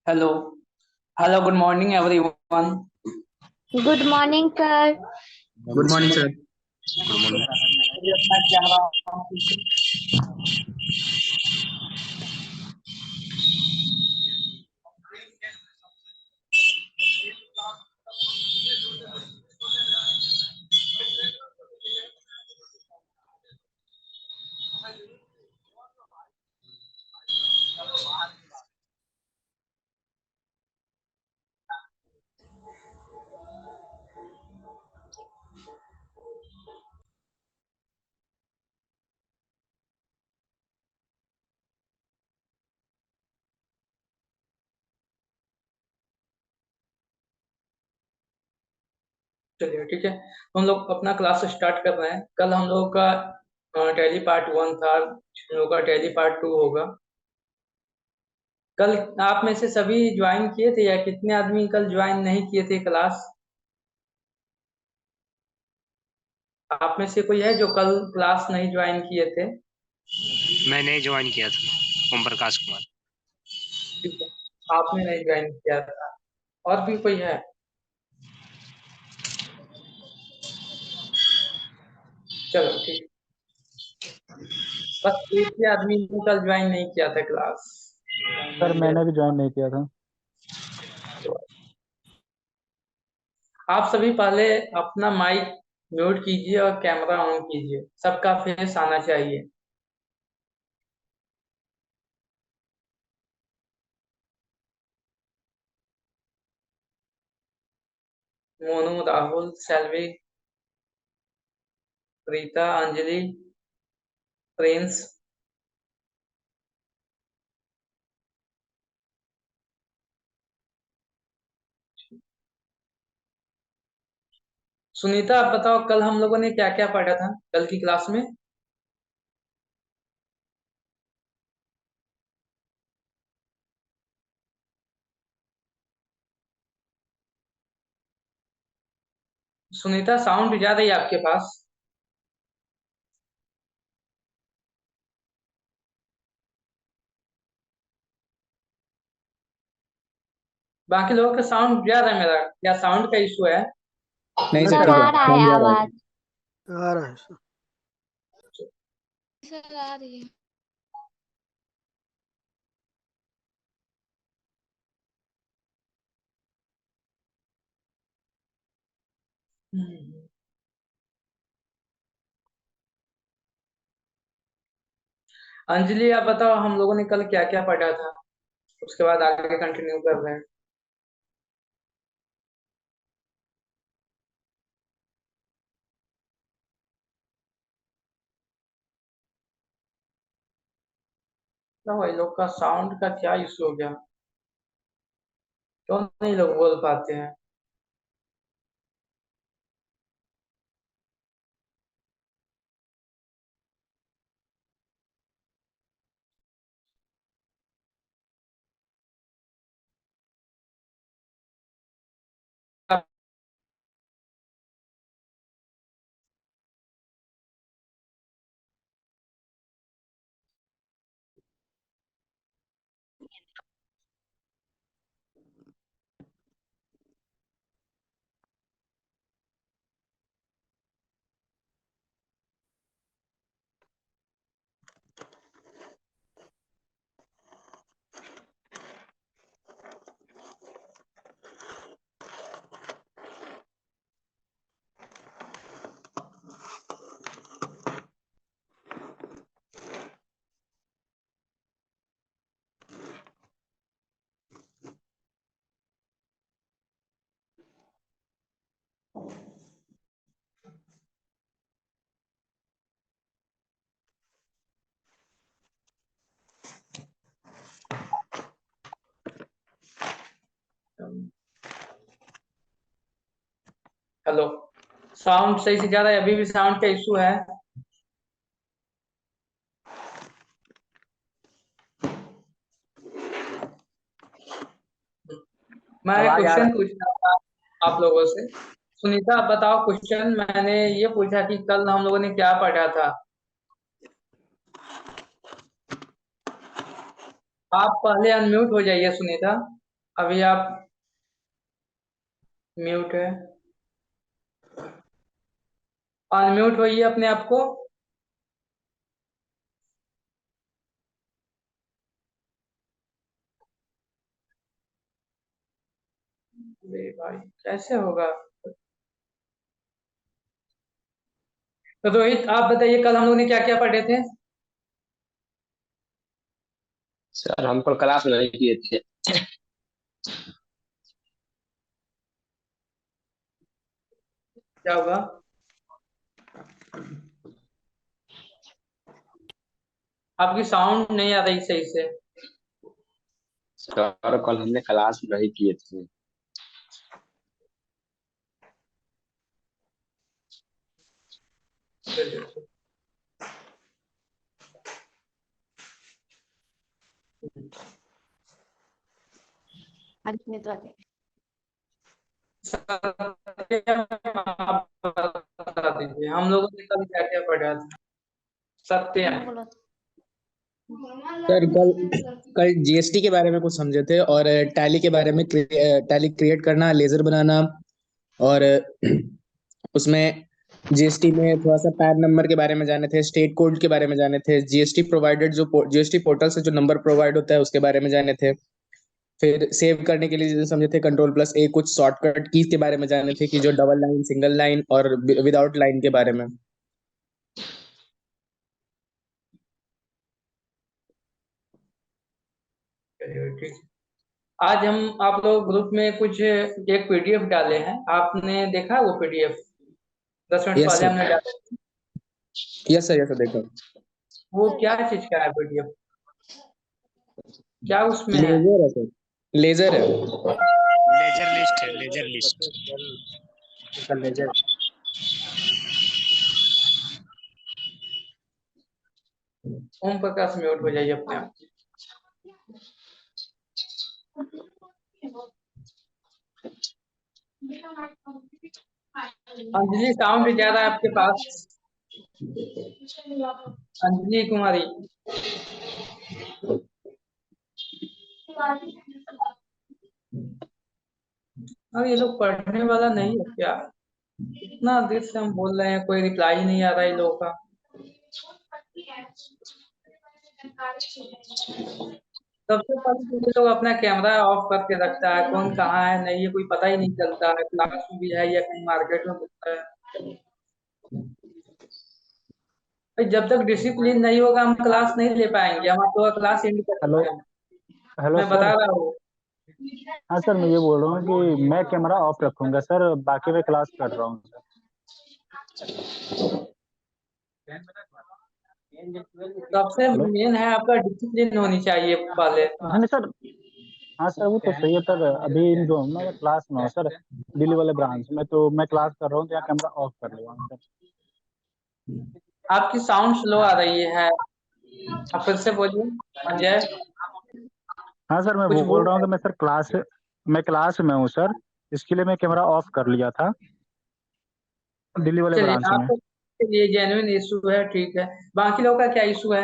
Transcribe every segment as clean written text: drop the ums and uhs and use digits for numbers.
Hello. Hello, good morning, everyone. Good morning sir. Good morning sir. Good morning. मुझे अपना camera on कीजिए। चलिए ठीक है, हम लोग अपना क्लास स्टार्ट कर रहे हैं। कल हम लोगों का टैली पार्ट 1 था, हम लोग का टैली पार्ट 2 होगा। कल आप में से सभी ज्वाइन किए थे या कितने आदमी कल ज्वाइन नहीं किए थे क्लास? आप में से कोई है जो कल क्लास नहीं ज्वाइन किए थे? मैंने ज्वाइन किया था, ओम प्रकाश कुमार। ठीक है, आपने नहीं ज्वाइन किया था। और भी कोई है? चलो ठीक, बस एक ही आदमी ने कल ज्वाइन नहीं किया था क्लास। सर मैंने भी ज्वाइन नहीं किया था। आप सभी पहले अपना माइक म्यूट कीजिए और कैमरा ऑन कीजिए, सबका फेस आना चाहिए। मोनू, राहुल, सेल्वी, प्रीता, अंजलि, प्रिंस। सुनीता, आप बताओ कल हम लोगों ने क्या क्या पढ़ा था कल की क्लास में? सुनीता, साउंड ज्यादा है आपके पास। बाकी लोगों का साउंड ज्यादा है, मेरा क्या साउंड का इशू है? नहीं सर सर, आ रहा है साउंड आ रहा आवाज। है। आ रहा है सर। सर आ रही है। अंजलि, आप बताओ हम लोगों ने कल क्या क्या पढ़ा था, उसके बाद आगे कंटिन्यू कर रहे हैं। तो भाई लोग का साउंड का क्या इशू हो गया, क्यों नहीं लोग बोल पाते हैं? हेलो, साउंड सही से जा रहा है? अभी भी साउंड का इशू है? मैं आवाज आ रहा क्वेश्चन पूछ रहा था आप लोगों से। सुनीता, आप बताओ क्वेश्चन। मैंने ये पूछा कि कल हम लोगों ने क्या पढ़ा था। आप पहले अनम्यूट हो जाइए सुनीता। अभी आप म्यूट है, अनम्यूट होइए अपने आप को। अरे भाई कैसे होगा? तो रोहित आप बताइए, कल हम लोग ने क्या क्या पढ़े थे? सर हम कल क्लास नहीं किए थे। क्या होगा? आपकी साउंड नहीं आ रही सही से। सर कल हमने क्लास नहीं किए थे। चलिए। आप बता दीजिए हम लोगों ने कल क्या क्या पढ़ा था। सत्य। सर कल कल जीएसटी के बारे में कुछ समझे थे और टैली के बारे में, टैली क्रिएट करना, लेजर बनाना, और उसमें जीएसटी में थोड़ा सा पैन नंबर के बारे में जाने थे, स्टेट कोड के बारे में जाने थे, जीएसटी प्रोवाइडेड जो जीएसटी पोर्टल से जो नंबर प्रोवाइड होता है उसके बारे में जाने थे। फिर सेव करने के लिए जैसे समझे थे कंट्रोल+A, कुछ शॉर्टकट कीज के बारे में जाने थे कि जो डबल लाइन, सिंगल लाइन और विदाउट लाइन के बारे में। चलिए ठीक है। आज हम आप लोग ग्रुप में कुछ एक पीडीएफ डाले हैं, आपने देखा वो पीडीएफ? 10 मिनट यस पहले सर, हमने डाला। यस सर, यस सर, देखो। वो क्या चीज का है पीडीएफ? क्या उसमें है? लेजर है सर, लेजर है। लेजर लिस्ट है, laser list. Laser. Om Prakash mute हो जाइए अपने आप। अंजलि साउंड ज्यादा है आपके पास? अंजलि कुमारी। अब ये लोग पढ़ने वाला नहीं है क्या? इतना देर से हम बोल रहे हैं, कोई रिप्लाई नहीं आ रहा है इन लोगों का। सबसे पहले तो ये लोग अपना कैमरा ऑफ करके रखता है, कौन कहाँ है नहीं है कोई पता ही नहीं चलता है, क्लास में भी है या कहीं मार्केट में घूमता है। भाई जब तक डिसिप्लिन नहीं होगा हम क्लास नहीं ले पाएंगे, हम आप लोग का क्लास एंड कर हेलो, सकते हैं। हेलो मैं बता सर। रहा हूँ। हाँ सर, मैं ये बोल रहा हूँ कि मैं कैमरा ऑफ रखूंगा सर, बाकी मैं क्लास कर रहा हूँ सर। सबसे हेलो। मेन है आपका डिसिप्लिन होनी चाहिए पहले। हाँ नहीं सर, हाँ सर, वो तो सही है सर। अभी इन जो मैं क्लास में हूँ सर, दिल्ली वाले ब्रांच में, तो मैं क्लास कर रहा हूँ तो यहाँ कैमरा ऑफ कर लिया हूँ सर। आपकी साउंड स्लो आ रही है, आप फिर से बोलिए। अजय हाँ सर, मैं कुछ बोल बोल रहा हूँ रहे कि मैं क्लास में हूँ सर, इसके लिए मैं कैमरा ऑफ कर लिया था दिल्ली हैं। वाले चलिए ब्रांच में। आपके लिए जेन्युइन इशू है, ठीक है। बाकी लोगों का क्या इशू है?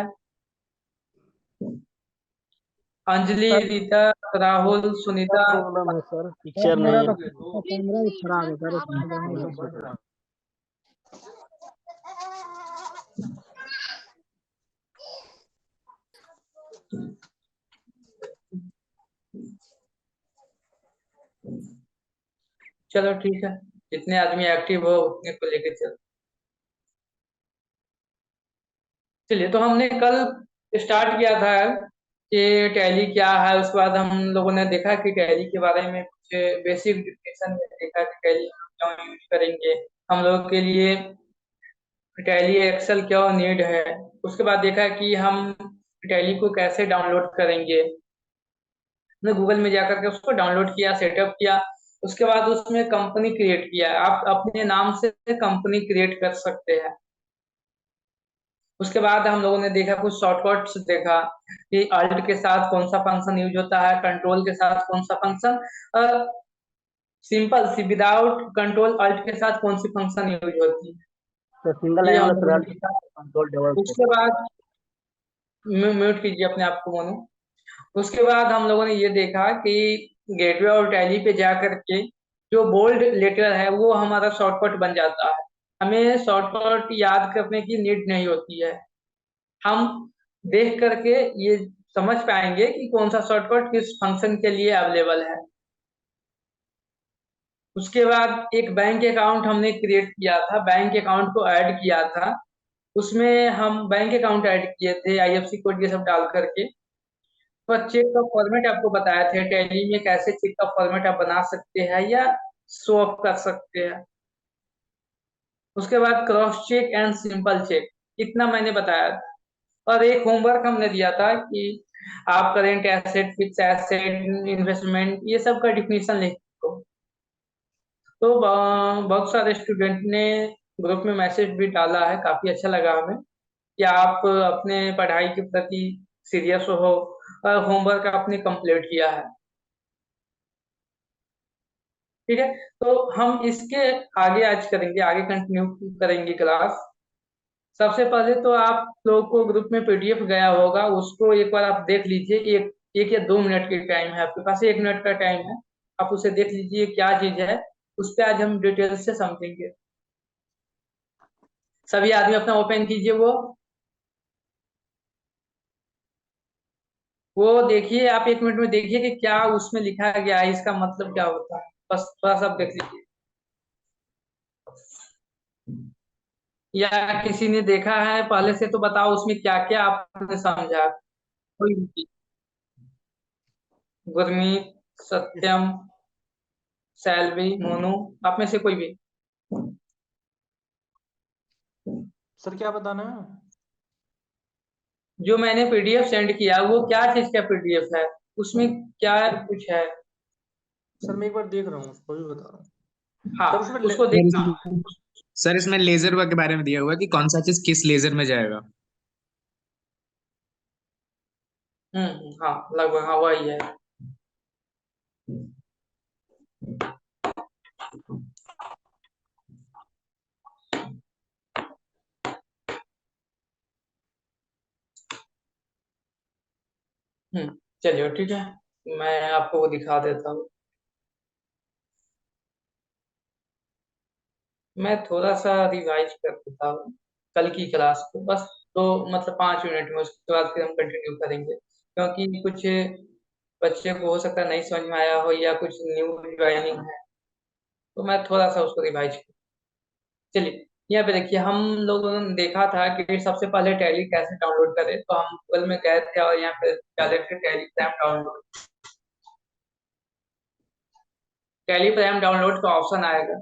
अंजलि, सर रीता, राहुल, सुनीता। प्रॉब्लम है सर, पिक्चर मेरा तो कैमरा ही खराब है सर, उसमें बहुत। चलो ठीक है, जितने आदमी एक्टिव हो उतने को लेके चलो। चलिए, तो हमने कल स्टार्ट किया था कि टैली क्या है, उसके बाद हम लोगों ने देखा कि टैली के बारे में कुछ बेसिक डिफिनेशन में देखा कि टैली क्यों यूज करेंगे, हम लोगों के लिए टैली एक्सेल क्यों नीड है। उसके बाद देखा कि हम टैली को कैसे डाउनलोड करेंगे। हमने गूगल में जाकर के उसको डाउनलोड किया, सेटअप किया। उसके बाद उसमें कंपनी क्रिएट किया, आप अपने नाम से कंपनी क्रिएट कर सकते हैं। उसके बाद हम लोगों ने देखा कुछ शॉर्टकट्स देखा कि अल्ट के साथ कौन सा फंक्शन यूज होता है, कंट्रोल के साथ कौन सा फंक्शन, सिंपल सी विदाउट कंट्रोल अल्ट के साथ कौन सी फंक्शन यूज होती तो सिंगल है, ये लाइन हम वाला लोगों ने सर, देखा। कंट्रोल डबल से। उसके बाद म्यूट कीजिए अपने आप को मोनू। उसके बाद हम लोगों ने ये देखा कि गेटवे और टैली पे जा करके जो बोल्ड लेटर है वो हमारा शॉर्टकट बन जाता है। हमें शॉर्टकट याद करने की नीड नहीं होती है। हम देख करके ये समझ पाएंगे कि कौन सा शॉर्टकट किस फंक्शन के लिए अवेलेबल है। उसके बाद एक बैंक अकाउंट हमने क्रिएट किया था, बैंक अकाउंट को ऐड किया था। उसमें हम बैंक अकाउंट ऐड किए थे आईएफसी कोड ये सब डाल करके। तो चेक का फॉर्मेट आपको बताया थे टैली में कैसे चेक का फॉर्मेट आप बना सकते हैं या शो ऑफ कर सकते हैं। उसके बाद cross check and simple check इतना मैंने बताया था। और एक होमवर्क हमने दिया था कि आप current asset, fix asset, investment ये सब का डिफिनीशन लिखो। तो बहुत सारे स्टूडेंट ने ग्रुप में मैसेज भी डाला है, काफी अच्छा लगा हमें कि आप अपने पढ़ाई के प्रति सीरियस हो और होमवर्क आपने कंप्लीट किया है। ठीक है, तो हम इसके आगे आज करेंगे, आगे कंटिन्यू करेंगे क्लास। सबसे पहले तो आप लोगों को ग्रुप में पीडीएफ गया होगा, उसको एक बार आप देख लीजिए। एक या 2 मिनट की टाइम है आपके पास, 1 मिनट का टाइम है, आप उसे देख लीजिए क्या चीज है। उस पर आज हम डिटेल से समझेंगे। सभी आदमी अपना ओपन कीजिए। वो देखिए, आप 1 मिनट में देखिए कि क्या उसमें लिखा गया है, इसका मतलब क्या होता है। बस थोड़ा सा आप देख लीजिए। या किसी ने देखा है पहले से तो बताओ उसमें क्या क्या आपने समझा। कोई भी। गुरमीत, सत्यम, सैलवी, मोनू, आप में से कोई भी। सर क्या बताना है? जो मैंने पीडीएफ सेंड किया वो क्या चीज का पीडीएफ है, उसमें क्या कुछ है। सर मैं एक बार देख रहा हूँ, उसको भी बता रहा हूँ। हाँ, सर उसमें उसको सर देखना। इसमें सर इसमें लेजर के बारे में दिया हुआ है कि कौन सा चीज किस लेजर में जाएगा। हाँ लगभग, हाँ वही है। चलिए ठीक है, मैं आपको वो दिखा देता हूँ। मैं थोड़ा सा रिवाइज कर देता हूँ कल की क्लास को, बस तो मतलब 5 मिनट में। उसके बाद फिर हम कंटिन्यू करेंगे, क्योंकि कुछ बच्चे को हो सकता है नहीं समझ में आया हो या कुछ न्यू ज्वाइनिंग है, तो मैं थोड़ा सा उसको रिवाइज कर। चलिए, यहाँ पे देखिए, हम लोगों ने देखा था कि सबसे पहले टैली कैसे डाउनलोड करें। तो हम गूगल में गए थे और यहाँ पे direct tally prime download, tally prime download का ऑप्शन आएगा।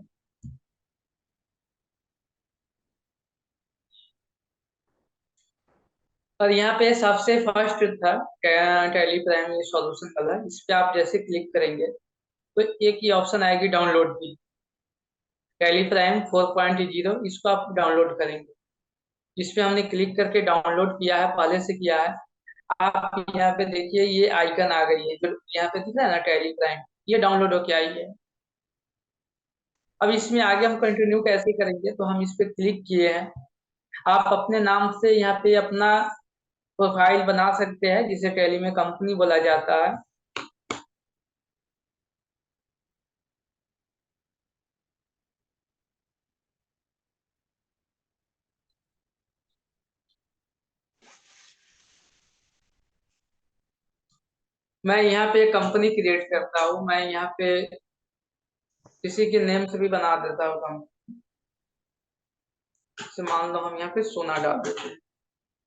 और यहाँ पे सबसे फर्स्ट था टैली प्राइम सॉल्यूशन वाला, इस पे आप जैसे क्लिक करेंगे तो एक ही ऑप्शन आएगी, डाउनलोड की। टैली प्राइम 4.0 इसको आप डाउनलोड करेंगे। इस पे हमने क्लिक करके डाउनलोड किया है, पहले से किया है। आप यहाँ पे देखिए ये आइकन आ गई है जो यहाँ पे दिख रहा है ना, टैली प्राइम, ये डाउनलोड होके आई है। अब इसमें आगे हम कंटिन्यू कैसे करेंगे, तो हम इस पे क्लिक किए हैं। आप अपने नाम से यहाँ पे अपना प्रोफाइल बना सकते हैं, जिसे टैली में कंपनी बोला जाता है। मैं यहाँ पे कंपनी क्रिएट करता हूँ, मैं यहाँ पे किसी के नेम से भी बना देता हूँ कंपनी। जैसे मान लो हम यहाँ पे सोना डाल देते हैं,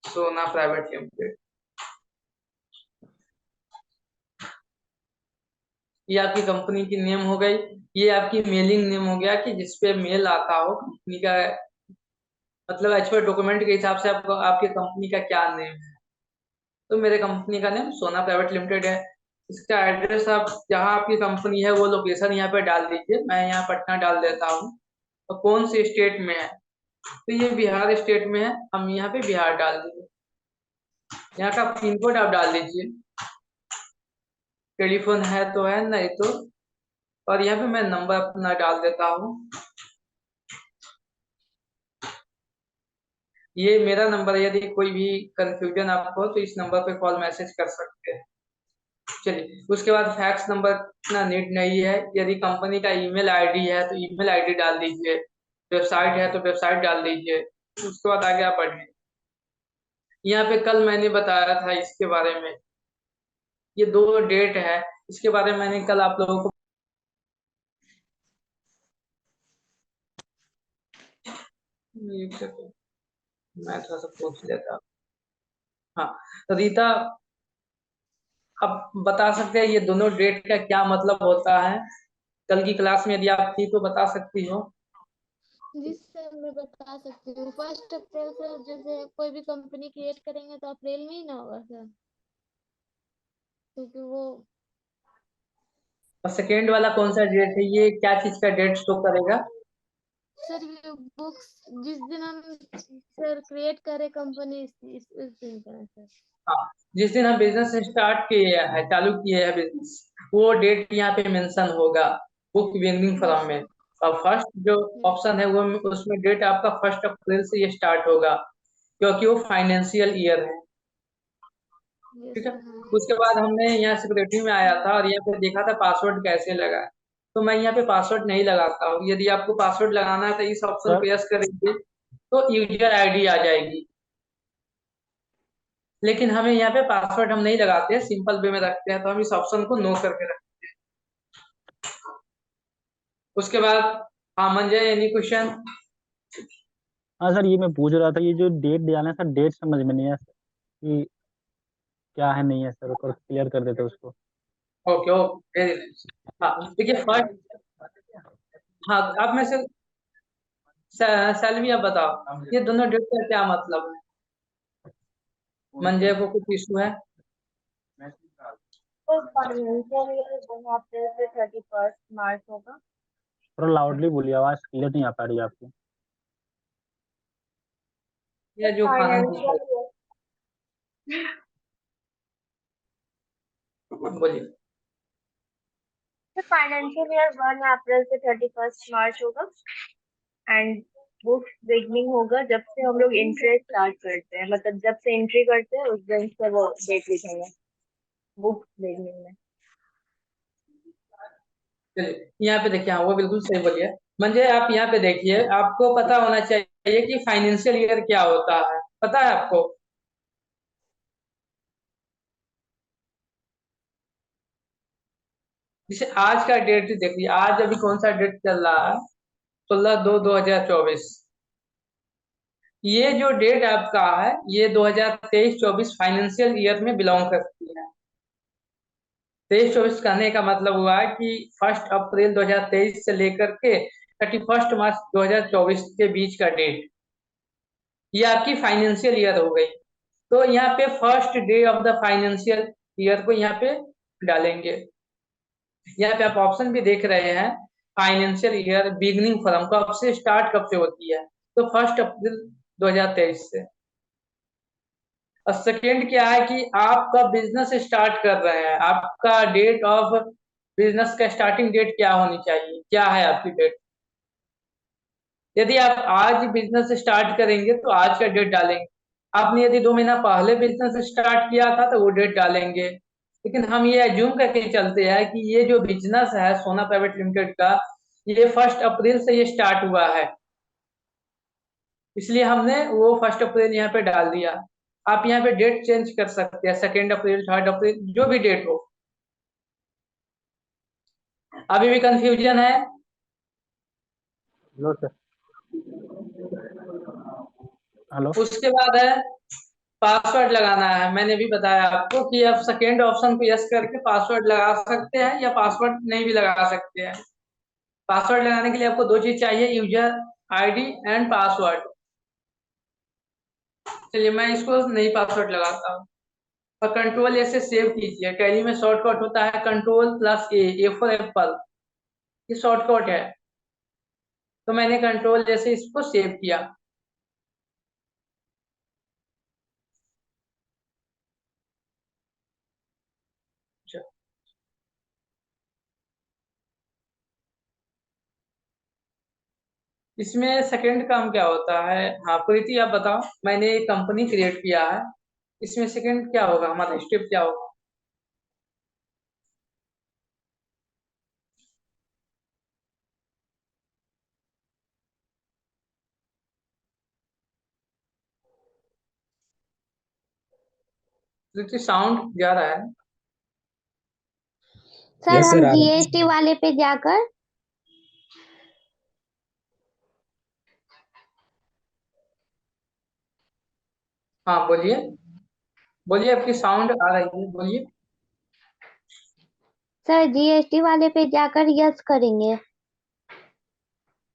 सोना प्राइवेट लिमिटेड। ये आपकी कंपनी की नेम हो गई। ये आपकी मेलिंग नेम हो गया कि जिसपे मेल आता हो कंपनी का, मतलब एज पर डॉक्यूमेंट के हिसाब से आपको आपकी कंपनी का क्या नेम है। तो मेरे कंपनी का नेम सोना प्राइवेट लिमिटेड है। इसका एड्रेस आप जहाँ आपकी कंपनी है वो लोकेशन यहाँ पे डाल दीजिए। मैं यहाँ पटना डाल देता हूँ। और कौन से स्टेट में है, तो ये बिहार स्टेट में है, हम यहाँ पे बिहार डाल दीजिए। यहाँ का पिन कोड आप डाल दीजिए, टेलीफोन है तो है, नहीं तो। और यहाँ पे मैं नंबर अपना डाल देता हूँ। ये मेरा नंबर है, यदि कोई भी कंफ्यूजन आपको हो तो इस नंबर पे कॉल मैसेज कर सकते हैं। चलिए, उसके बाद फैक्स नंबर इतना नीड नहीं है। यदि कंपनी का ईमेल आईडी है तो ईमेल आईडी डाल दीजिए, वेबसाइट है तो वेबसाइट डाल दीजिए। उसके बाद आगे आप पढ़िए। यहाँ पे कल मैंने बताया था इसके बारे में, ये दो डेट है, इसके बारे में मैंने कल आप लोगों को मैं थोड़ा सा पूछ लेता। हाँ, तो रीता आप बता सकते हैं ये दोनों डेट का क्या मतलब होता है? कल की क्लास में यदि आप थी तो बता सकती हो। जी सर, मैं बता सकती हूँ। 1 अप्रैल से जैसे कोई भी कंपनी क्रिएट करेंगे तो अप्रैल में ही ना होगा सर, क्योंकि वो और सेकेंड वाला कौन सा डेट है, ये क्या चीज का डेट शो करेगा? सर ये बुक्स जिस दिन हम सर क्रिएट करें कंपनी इस दिन का है सर। हाँ, जिस दिन हम बिजनेस स्टार्ट किए हैं, चालू किए हैं बिजनेस, वो डेट यहाँ पे मेंशन होगा बुक बिगिनिंग फ्रॉम में। और फर्स्ट जो ऑप्शन है वो उसमें डेट आपका 1 अप्रैल से ये स्टार्ट होगा, क्योंकि वो फाइनेंशियल ईयर है। यस ठीक है। सर। हाँ उसके बाद हमने यहाँ सिक्योरिटी में आया था और यहाँ पे देखा था पासवर्ड कैसे लगाए। तो मैं यहाँ पे पासवर्ड नहीं लगाता हूँ। यदि आपको पासवर्ड लगाना है तो इस ऑप्शन सर को यस करेंगे तो यूजर आईडी आ जाएगी। लेकिन हमें यहाँ पे पासवर्ड हम नहीं लगाते हैं, सिंपल वे में रखते हैं, तो हम इस ऑप्शन को नो करके रखते हैं। उसके बाद हाँ मंजय, एनी क्वेश्चन? हाँ सर, ये मैं पूछ रहा था, ये जो डेट डालना है सर, डेट समझ में नहीं है कि क्या है नहीं है सर, ऊपर क्लियर कर देते उसको। Okay okay, very nice. हाँ देखिए फर्स्ट, हाँ आप में से सैलवी आप बताओ ये दोनों डेट का क्या मतलब है? मंजय को कुछ इशू है? तो फाइनेंशियल ईयर 1 अप्रैल से 31 मार्च होगा। थोड़ा लाउडली बोलिए, आवाज क्लियर नहीं आ पा रही है आपकी। या जो खाना फाइनेंशियल ईयर बोलिए। फाइनेंशियल ईयर 1 अप्रैल से 31 मार्च होगा। एंड बुक बिगनिंग होगा जब से हम लोग एंट्री स्टार्ट करते हैं, मतलब जब से एंट्री करते हैं उस दिन से वो डेट लिखेंगे बुक बिगनिंग में। चलिए यहाँ पे देखिए, हाँ वो बिल्कुल सही बोलिए। मंजय आप यहाँ पे देखिए, आपको पता होना चाहिए कि फाइनेंशियल ईयर क्या होता है, पता है आपको? जैसे आज का डेट देखिए, आज अभी कौन सा डेट चल रहा है? 16/2/2024। ये जो डेट आपका है ये 2023-24 फाइनेंशियल ईयर में बिलोंग करती है। 23-24 कहने का मतलब हुआ है कि 1 अप्रैल 2023 से लेकर के 31 मार्च 2024 के बीच का डेट, ये आपकी फाइनेंशियल ईयर हो गई। तो यहाँ पे first day of the financial year को यहाँ पे डालेंगे। यहाँ पे आप ऑप्शन भी देख रहे हैं, फाइनेंशियल ईयर बिगनिंग फ्रॉम, कब से स्टार्ट, कब से होती है? तो 1 अप्रैल 2023 से। और सेकेंड क्या है कि आप कब बिजनेस स्टार्ट कर रहे हैं, आपका डेट ऑफ बिजनेस का स्टार्टिंग डेट क्या होनी चाहिए, क्या है आपकी डेट? यदि आप आज बिजनेस स्टार्ट करेंगे तो आज का डेट डालेंगे। आपने यदि 2 महीना पहले बिजनेस स्टार्ट किया था तो वो डेट डालेंगे। लेकिन हम ये एज्यूम करके चलते हैं कि ये जो बिजनेस है सोना प्राइवेट लिमिटेड का, ये 1 अप्रैल से ये स्टार्ट हुआ है, इसलिए हमने वो 1 अप्रैल यहाँ पे डाल दिया। आप यहाँ पे डेट चेंज कर सकते हैं, 2 अप्रैल, 3 अप्रैल, जो भी डेट हो। अभी भी कंफ्यूजन है? Hello sir. हेलो। उसके बाद है पासवर्ड लगाना है। मैंने भी बताया आपको कि आप सेकेंड ऑप्शन को यस करके पासवर्ड लगा सकते हैं या पासवर्ड नहीं भी लगा सकते हैं। पासवर्ड लगाने के लिए आपको दो चीज चाहिए, यूजर आईडी एंड पासवर्ड। चलिए मैं इसको नहीं पासवर्ड लगाता हूँ। और कंट्रोल ए से सेव कीजिए। टैली में शॉर्टकट होता है कंट्रोल+A, फॉर एप्पल, ये शॉर्टकट है। तो मैंने कंट्रोल जैसे इसको सेव किया। इसमें सेकंड काम क्या होता है? हाँ प्रीति आप बताओ, मैंने एक कंपनी क्रिएट किया है, इसमें सेकंड क्या होगा, हमारा स्टेप क्या होगा? साउंड जा रहा है। सर यस हम सर, आ रहा है। जीएसटी वाले पे जाकर हाँ बोलिए, बोलिए, आपकी साउंड आ रही है, बोलिए। सर जीएसटी वाले पे जाकर यस करेंगे।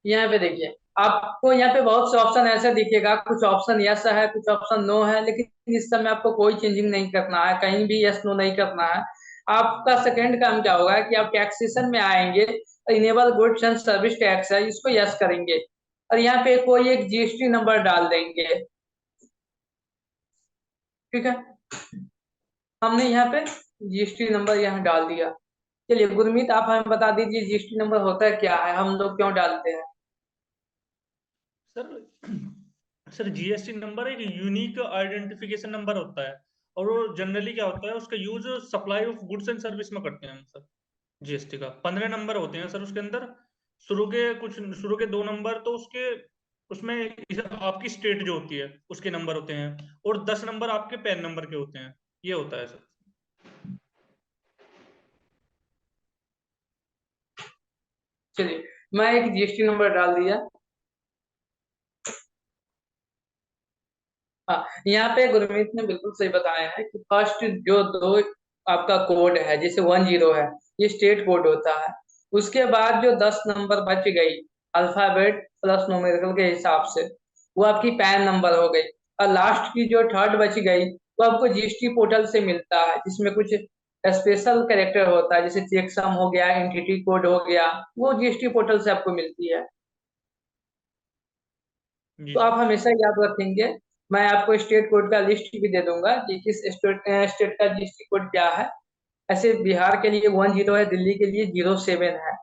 यहाँ पे देखिए, आपको यहाँ पे बहुत से ऑप्शन ऐसे दिखेगा, कुछ ऑप्शन यस है, कुछ ऑप्शन नो है, लेकिन इस समय आपको कोई चेंजिंग नहीं करना है, कहीं भी यस नो नहीं करना है। आपका सेकंड काम क्या होगा कि आप टैक्सेशन में आएंगे, enable goods and service tax है, इसको यस करेंगे और यहाँ पे कोई एक जीएसटी नंबर डाल देंगे। ठीक है, हमने यहाँ पे जीएसटी नंबर यहाँ डाल दिया। चलिए गुरमीत, आप हमें बता दीजिए जीएसटी नंबर होता है क्या है, हम लोग क्यों डालते हैं। सर सर जीएसटी नंबर एक यूनिक आइडेंटिफिकेशन नंबर होता है, और वो जनरली क्या होता है, उसका use supply of goods and service में करते हैं हम सर। जीएसटी का 15 नंबर होते हैं सर उसके अंदर। शुरू के 2 नंबर तो उसके उसमें आपकी स्टेट जो होती है उसके नंबर होते हैं, और 10 नंबर आपके पैन नंबर के होते हैं। ये होता है सर। चलिए, मैं एक जीएसटी नंबर डाल दिया। हाँ, यहाँ पे गुरमीत ने बिल्कुल सही बताया है कि फर्स्ट जो दो आपका कोड है, जैसे 10 है, ये स्टेट कोड होता है। उसके बाद जो 10 नंबर बच गई अल्फाबेट प्लस न्यूमेरिकल के हिसाब से, वो आपकी पैन नंबर हो गई। और लास्ट की जो थर्ड बच गई वो आपको जीएसटी पोर्टल से मिलता है, जिसमें कुछ स्पेशल कैरेक्टर होता है, जैसे चेकसम हो गया, एंटिटी कोड हो गया, वो जीएसटी पोर्टल से आपको मिलती है। जी तो सर। आप हमेशा याद रखेंगे। मैं आपको स्टेट कोड का लिस्ट भी दे दूंगा कि किस स्टेट का जीएसटी कोड क्या है। ऐसे बिहार के लिए 10 है, दिल्ली के लिए 07 है।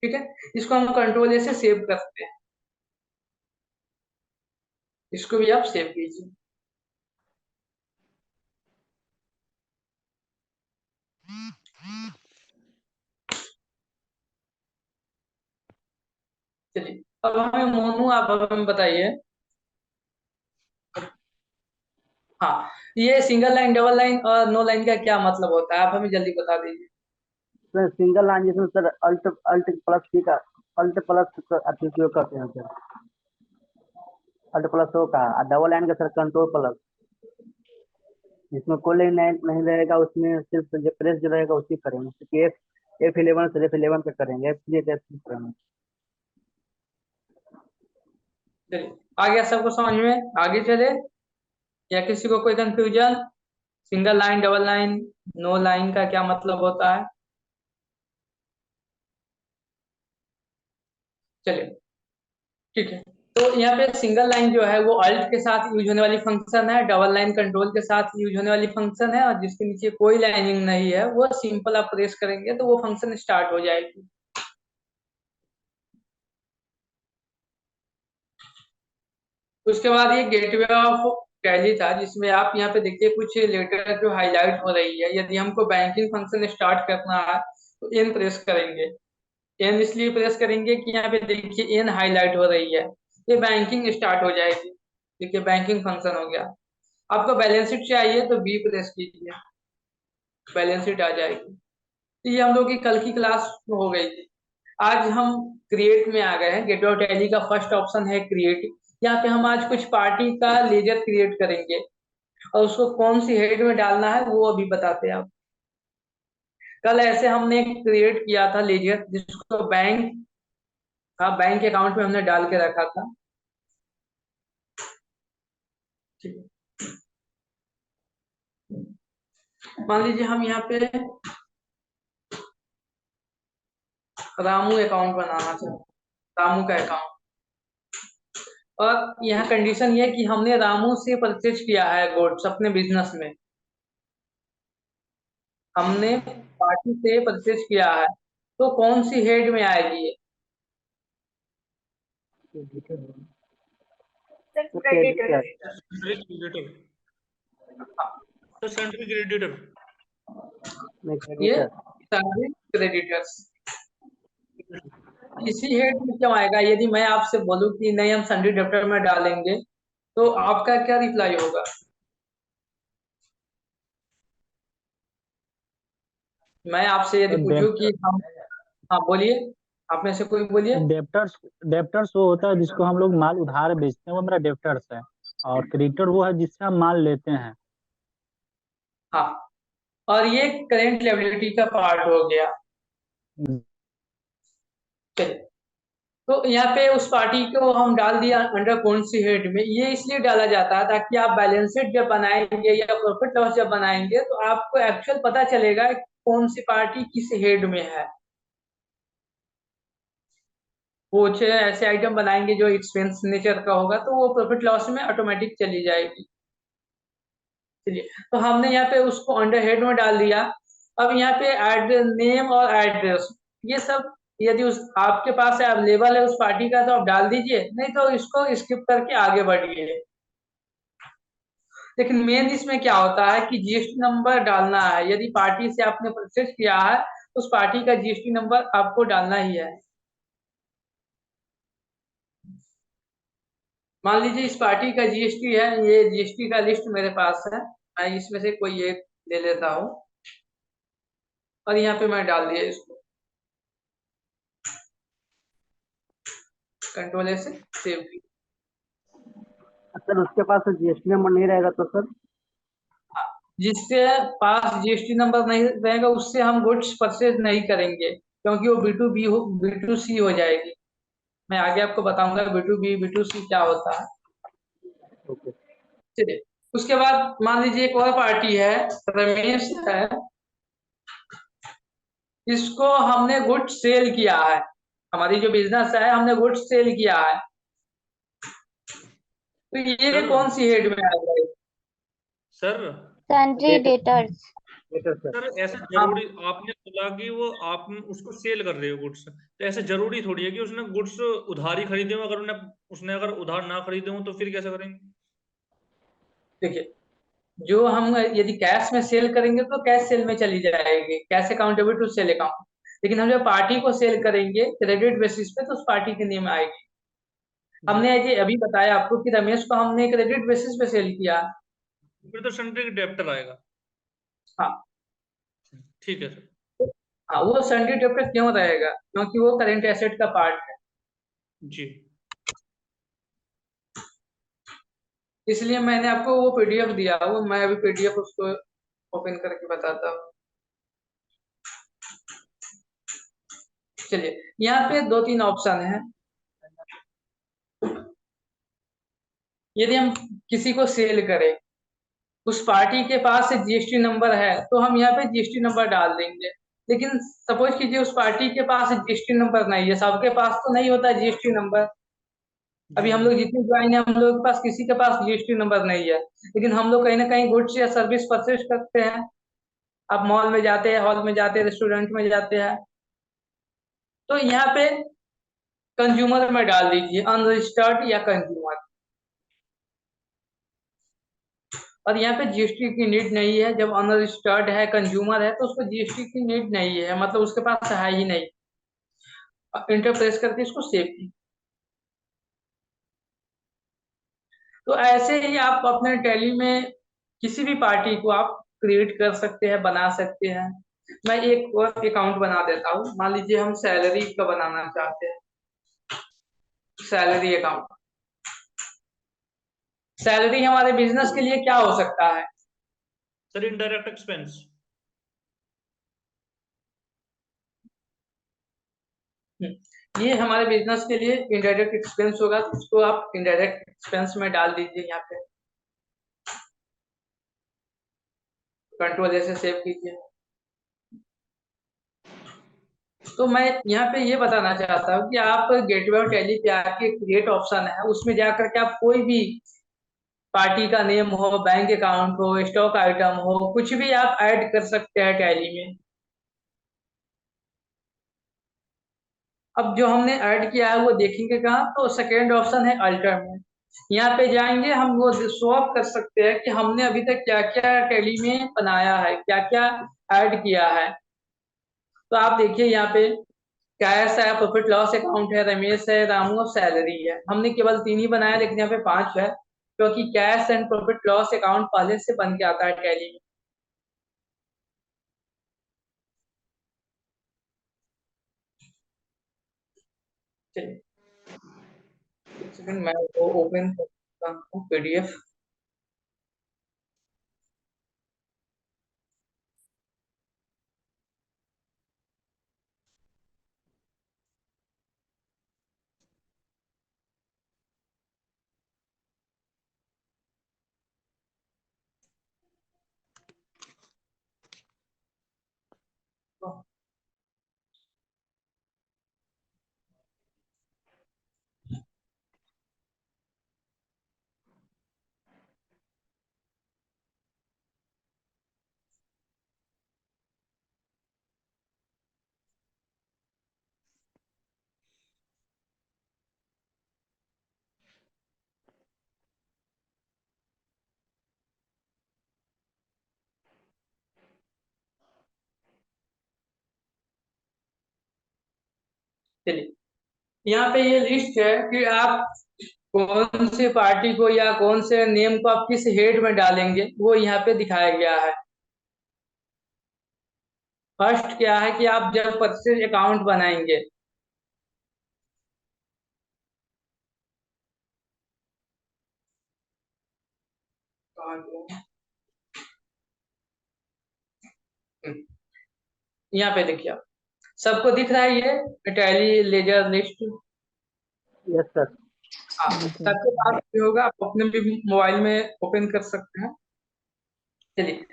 ठीक है, इसको हम कंट्रोल ए से सेव करते हैं, इसको भी आप सेव कीजिए। चलिए, अब हमें मोनू आप हमें बताइए। हाँ, ये सिंगल लाइन, डबल लाइन और नो लाइन का क्या मतलब होता है, आप हमें जल्दी बता दीजिए। सर सिंगल लाइन जिसमें सर अल्ट अल्ट प्लस सी का अल्ट प्लस अति उपयोग करते हैं सर। अल्ट प्लस ओ का, और डबल लाइन का सर कंट्रोल प्लस, जिसमें कोई लाइन नहीं रहेगा, उसमें सिर्फ जो प्रेस जो रहेगा उसी करेंगे, क्योंकि F11 से F11 पे करेंगे, F3 से F3 करेंगे। चलिए, आ गया सबको समझ में, आगे चले या किसी को कोई confusion. Single line, double line, no line का क्या मतलब होता है। चलिए, ठीक है। तो यहाँ पे सिंगल लाइन जो है वो अल्ट के साथ यूज होने वाली फंक्शन है, डबल लाइन कंट्रोल के साथ यूज होने वाली फंक्शन है, और जिसके नीचे कोई लाइनिंग नहीं है वो सिंपल आप प्रेस करेंगे तो वो फंक्शन स्टार्ट हो जाएगी। उसके बाद ये गेटवे ऑफ टैली था, जिसमें आप यहाँ पे देखिए कुछ लेटर जो हाईलाइट हो रही है। यदि हमको बैंकिंग फंक्शन स्टार्ट करना है तो एन प्रेस करेंगे। एन इसलिए प्रेस करेंगे कि यहाँ पे देखिए एन हाईलाइट हो रही है, ये बैंकिंग स्टार्ट हो जाएगी। देखिए बैंकिंग फंक्शन हो गया। आपको बैलेंस शीट चाहिए तो बी प्रेस कीजिए, बैलेंस शीट आ जाएगी। तो ये हम लोग की कल की क्लास हो गई थी। आज हम क्रिएट में आ गए हैं। गेटवे ऑफ टैली का फर्स्ट ऑप्शन है क्रिएट। यहाँ पे हम आज कुछ पार्टी का लेजर क्रिएट करेंगे, और उसको कौन सी हेड में डालना है वो अभी बताते हैं आप। कल ऐसे हमने क्रिएट किया था लेजर, जिसको बैंक, हाँ, बैंक अकाउंट में हमने डाल के रखा था। ठीक है, मान लीजिए हम यहाँ पे रामू अकाउंट बनाना चाहते हैं, रामू का अकाउंट। और यहाँ कंडीशन ये है कि हमने रामू से परचेज किया है गुड्स अपने बिजनेस में, हमने पार्टी से परचेज किया है, तो कौन सी हेड में आएगी ये। Sir creditor. क्रेडिटर। हाँ, तो सेंट्रल क्रेडिटर। ये सारे क्रेडिटर्स इसी हेड में क्यों आएगा। यदि मैं आपसे बोलूं कि नहीं हम सन्डी डेप्टर में डालेंगे, तो आपका क्या रिप्लाई होगा? मैं आपसे यदि पूछूं कि हम, हाँ बोलिए, आप में से कोई बोलिए। डेप्टर्स डेप्टर्स वो होता है जिसको हम लोग माल उधार बेचते हैं, वो मेरा डेप्टर्स है। और क्रेडिटर वो है जिससे हम माल लेते हैं। हाँ, और ये करेंट लायबिलिटी का पार्ट हो गया। चलिए, तो यहाँ पे उस पार्टी को हम डाल दिया अंडर कौन सी हेड में, ये इसलिए डाला जाता है ताकि आप बैलेंस शीट जब बनाएंगे या प्रॉफिट लॉस जब बनाएंगे तो आपको एक्चुअल पता चलेगा कि कौन सी पार्टी किस हेड में है। कुछ ऐसे आइटम बनाएंगे जो एक्सपेंस नेचर का होगा तो वो प्रॉफिट लॉस में ऑटोमेटिक चली जाएगी। चलिए, तो हमने यहाँ पे उसको अंडर हेड में डाल दिया। अब यहाँ पे एड नेम और एड्रेस, ये सब यदि उस आपके पास अवेलेबल है उस पार्टी का तो आप डाल दीजिए, नहीं तो इसको स्किप करके आगे बढ़िए। लेकिन मेन इसमें क्या होता है कि जीएसटी नंबर डालना है। यदि पार्टी से आपने परचेज किया है तो उस पार्टी का जीएसटी नंबर आपको डालना ही है। मान लीजिए इस पार्टी का जीएसटी है, ये जीएसटी का लिस्ट मेरे पास है, मैं इसमें से कोई एक ले लेता हूँ और यहाँ पे मैं डाल दिया इसको, कंट्रोल ए से सेव किया। सर उसके पास जीएसटी नंबर नहीं रहेगा तो सर? जिसके पास जीएसटी नंबर नहीं रहेगा उससे हम गुड्स परचेज नहीं करेंगे, क्योंकि वो B2B हो, B2C हो जाएगी। मैं आगे आपको बताऊंगा B2B B2C क्या होता है। चलिए, उसके बाद मान लीजिए एक और पार्टी है, रमेश है, इसको हमने गुड्स सेल किया है। हमारी जो बिजनेस है हमने गुड्स सेल किया है, तो ये कौन सी हेड में आ जाएगी? Sir सैंड्री debtors. सर ऐसा जरूरी आपने बोला कि वो आप उसको सेल कर रहे हो गुड्स, तो ऐसे जरूरी थोड़ी है कि उसने गुड्स उधार ही खरीदे हो। अगर उसने अगर उधार ना खरीदे हो तो फिर कैसे करेंगे? देखिए, जो हम यदि कैश में सेल करेंगे तो कैश सेल में चली जाएगी, cash accountable to sale account. लेकिन हम जब पार्टी को सेल करेंगे क्रेडिट बेसिस पे तो उस पार्टी के नेम आएगी। हमने ये अभी बताया आपको कि रमेश को हमने क्रेडिट बेसिस पे सेल किया। फिर तो सन्ड्री डेप्टर आएगा। हाँ ठीक है सर। हाँ, वो सन्ड्री डेप्टर क्यों रहेगा? क्योंकि वो करेंट एसेट का पार्ट है, जी। इसलिए मैंने आपको वो पीडीएफ दिया। वो मैं अभी पीडीएफ उसको ओपन करके बताता हूँ। चलिए, यहाँ पे 2-3 ऑप्शन है। यदि हम किसी को सेल करें, उस पार्टी के पास जीएसटी नंबर है तो हम यहाँ पे जीएसटी नंबर डाल देंगे। लेकिन सपोज कीजिए उस पार्टी के पास जीएसटी नंबर नहीं है, सबके पास तो नहीं होता जीएसटी नंबर। अभी हम लोग जितने ज्वाइन है, हम लोग के पास किसी के पास जीएसटी नंबर नहीं है, लेकिन हम लोग कहीं ना कहीं गुड्स या सर्विस परचेज करते हैं। आप मॉल में जाते हैं, हॉल में जाते हैं, रेस्टोरेंट में जाते हैं, तो यहाँ पे कंज्यूमर में डाल दीजिए अनरजिस्टर्ड या कंज्यूमर। और यहाँ पे जीएसटी की नीड नहीं है। जब अनरजिस्टर्ड है, कंज्यूमर है, तो उसको जीएसटी की नीड नहीं है, मतलब उसके पास है ही नहीं। इंटर प्रेस करके इसको सेव की। तो ऐसे ही आप अपने टैली में किसी भी पार्टी को आप क्रिएट कर सकते हैं, बना सकते हैं। मैं एक और अकाउंट बना देता हूँ। मान लीजिए हम सैलरी का बनाना चाहते हैं, सैलरी अकाउंट। सैलरी हमारे बिजनेस के लिए क्या हो सकता है? Sir indirect expense. ये हमारे बिजनेस के लिए इनडायरेक्ट एक्सपेंस होगा, तो इसको आप इनडायरेक्ट एक्सपेंस में डाल दीजिए। यहाँ पे कंट्रोल ए से सेव कीजिए। तो मैं यहाँ पे ये बताना चाहता हूँ कि आप गेटवे और टैली पे आके क्रिएट ऑप्शन है, उसमें जाकर के आप कोई भी पार्टी का नेम हो, बैंक अकाउंट हो, स्टॉक आइटम हो, कुछ भी आप ऐड कर सकते हैं टैली में। अब जो हमने ऐड किया है वो देखेंगे कहाँ, तो सेकेंड ऑप्शन है अल्टर में। यहाँ पे जाएंगे, हम वो शो ऑफ कर सकते हैं कि हमने अभी तक क्या क्या टैली में बनाया है, क्या क्या ऐड किया है। तो आप देखिए यहाँ पे कैश है, प्रॉफिट लॉस अकाउंट है, रमेश है, रामू और सैलरी है। हमने केवल 3 ही बनाया, लेकिन यहाँ पे 5 है। क्योंकि cash and profit loss account पहले से बन के आता है टैली में। चलिए एक सेकंड, मैं वो ओपन करता हूँ पीडीएफ। चलिए यहाँ पे ये लिस्ट है कि आप कौन से पार्टी को या कौन से नेम को आप किस हेड में डालेंगे, वो यहाँ पे दिखाया गया है। फर्स्ट क्या है कि आप जब परचेज अकाउंट बनाएंगे, यहाँ पे देखिए आप, सबको दिख रहा है ये Tally ledger list? Yes sir. हाँ, सबके पास भी होगा, आप अपने भी मोबाइल में ओपन कर सकते हैं। चलिए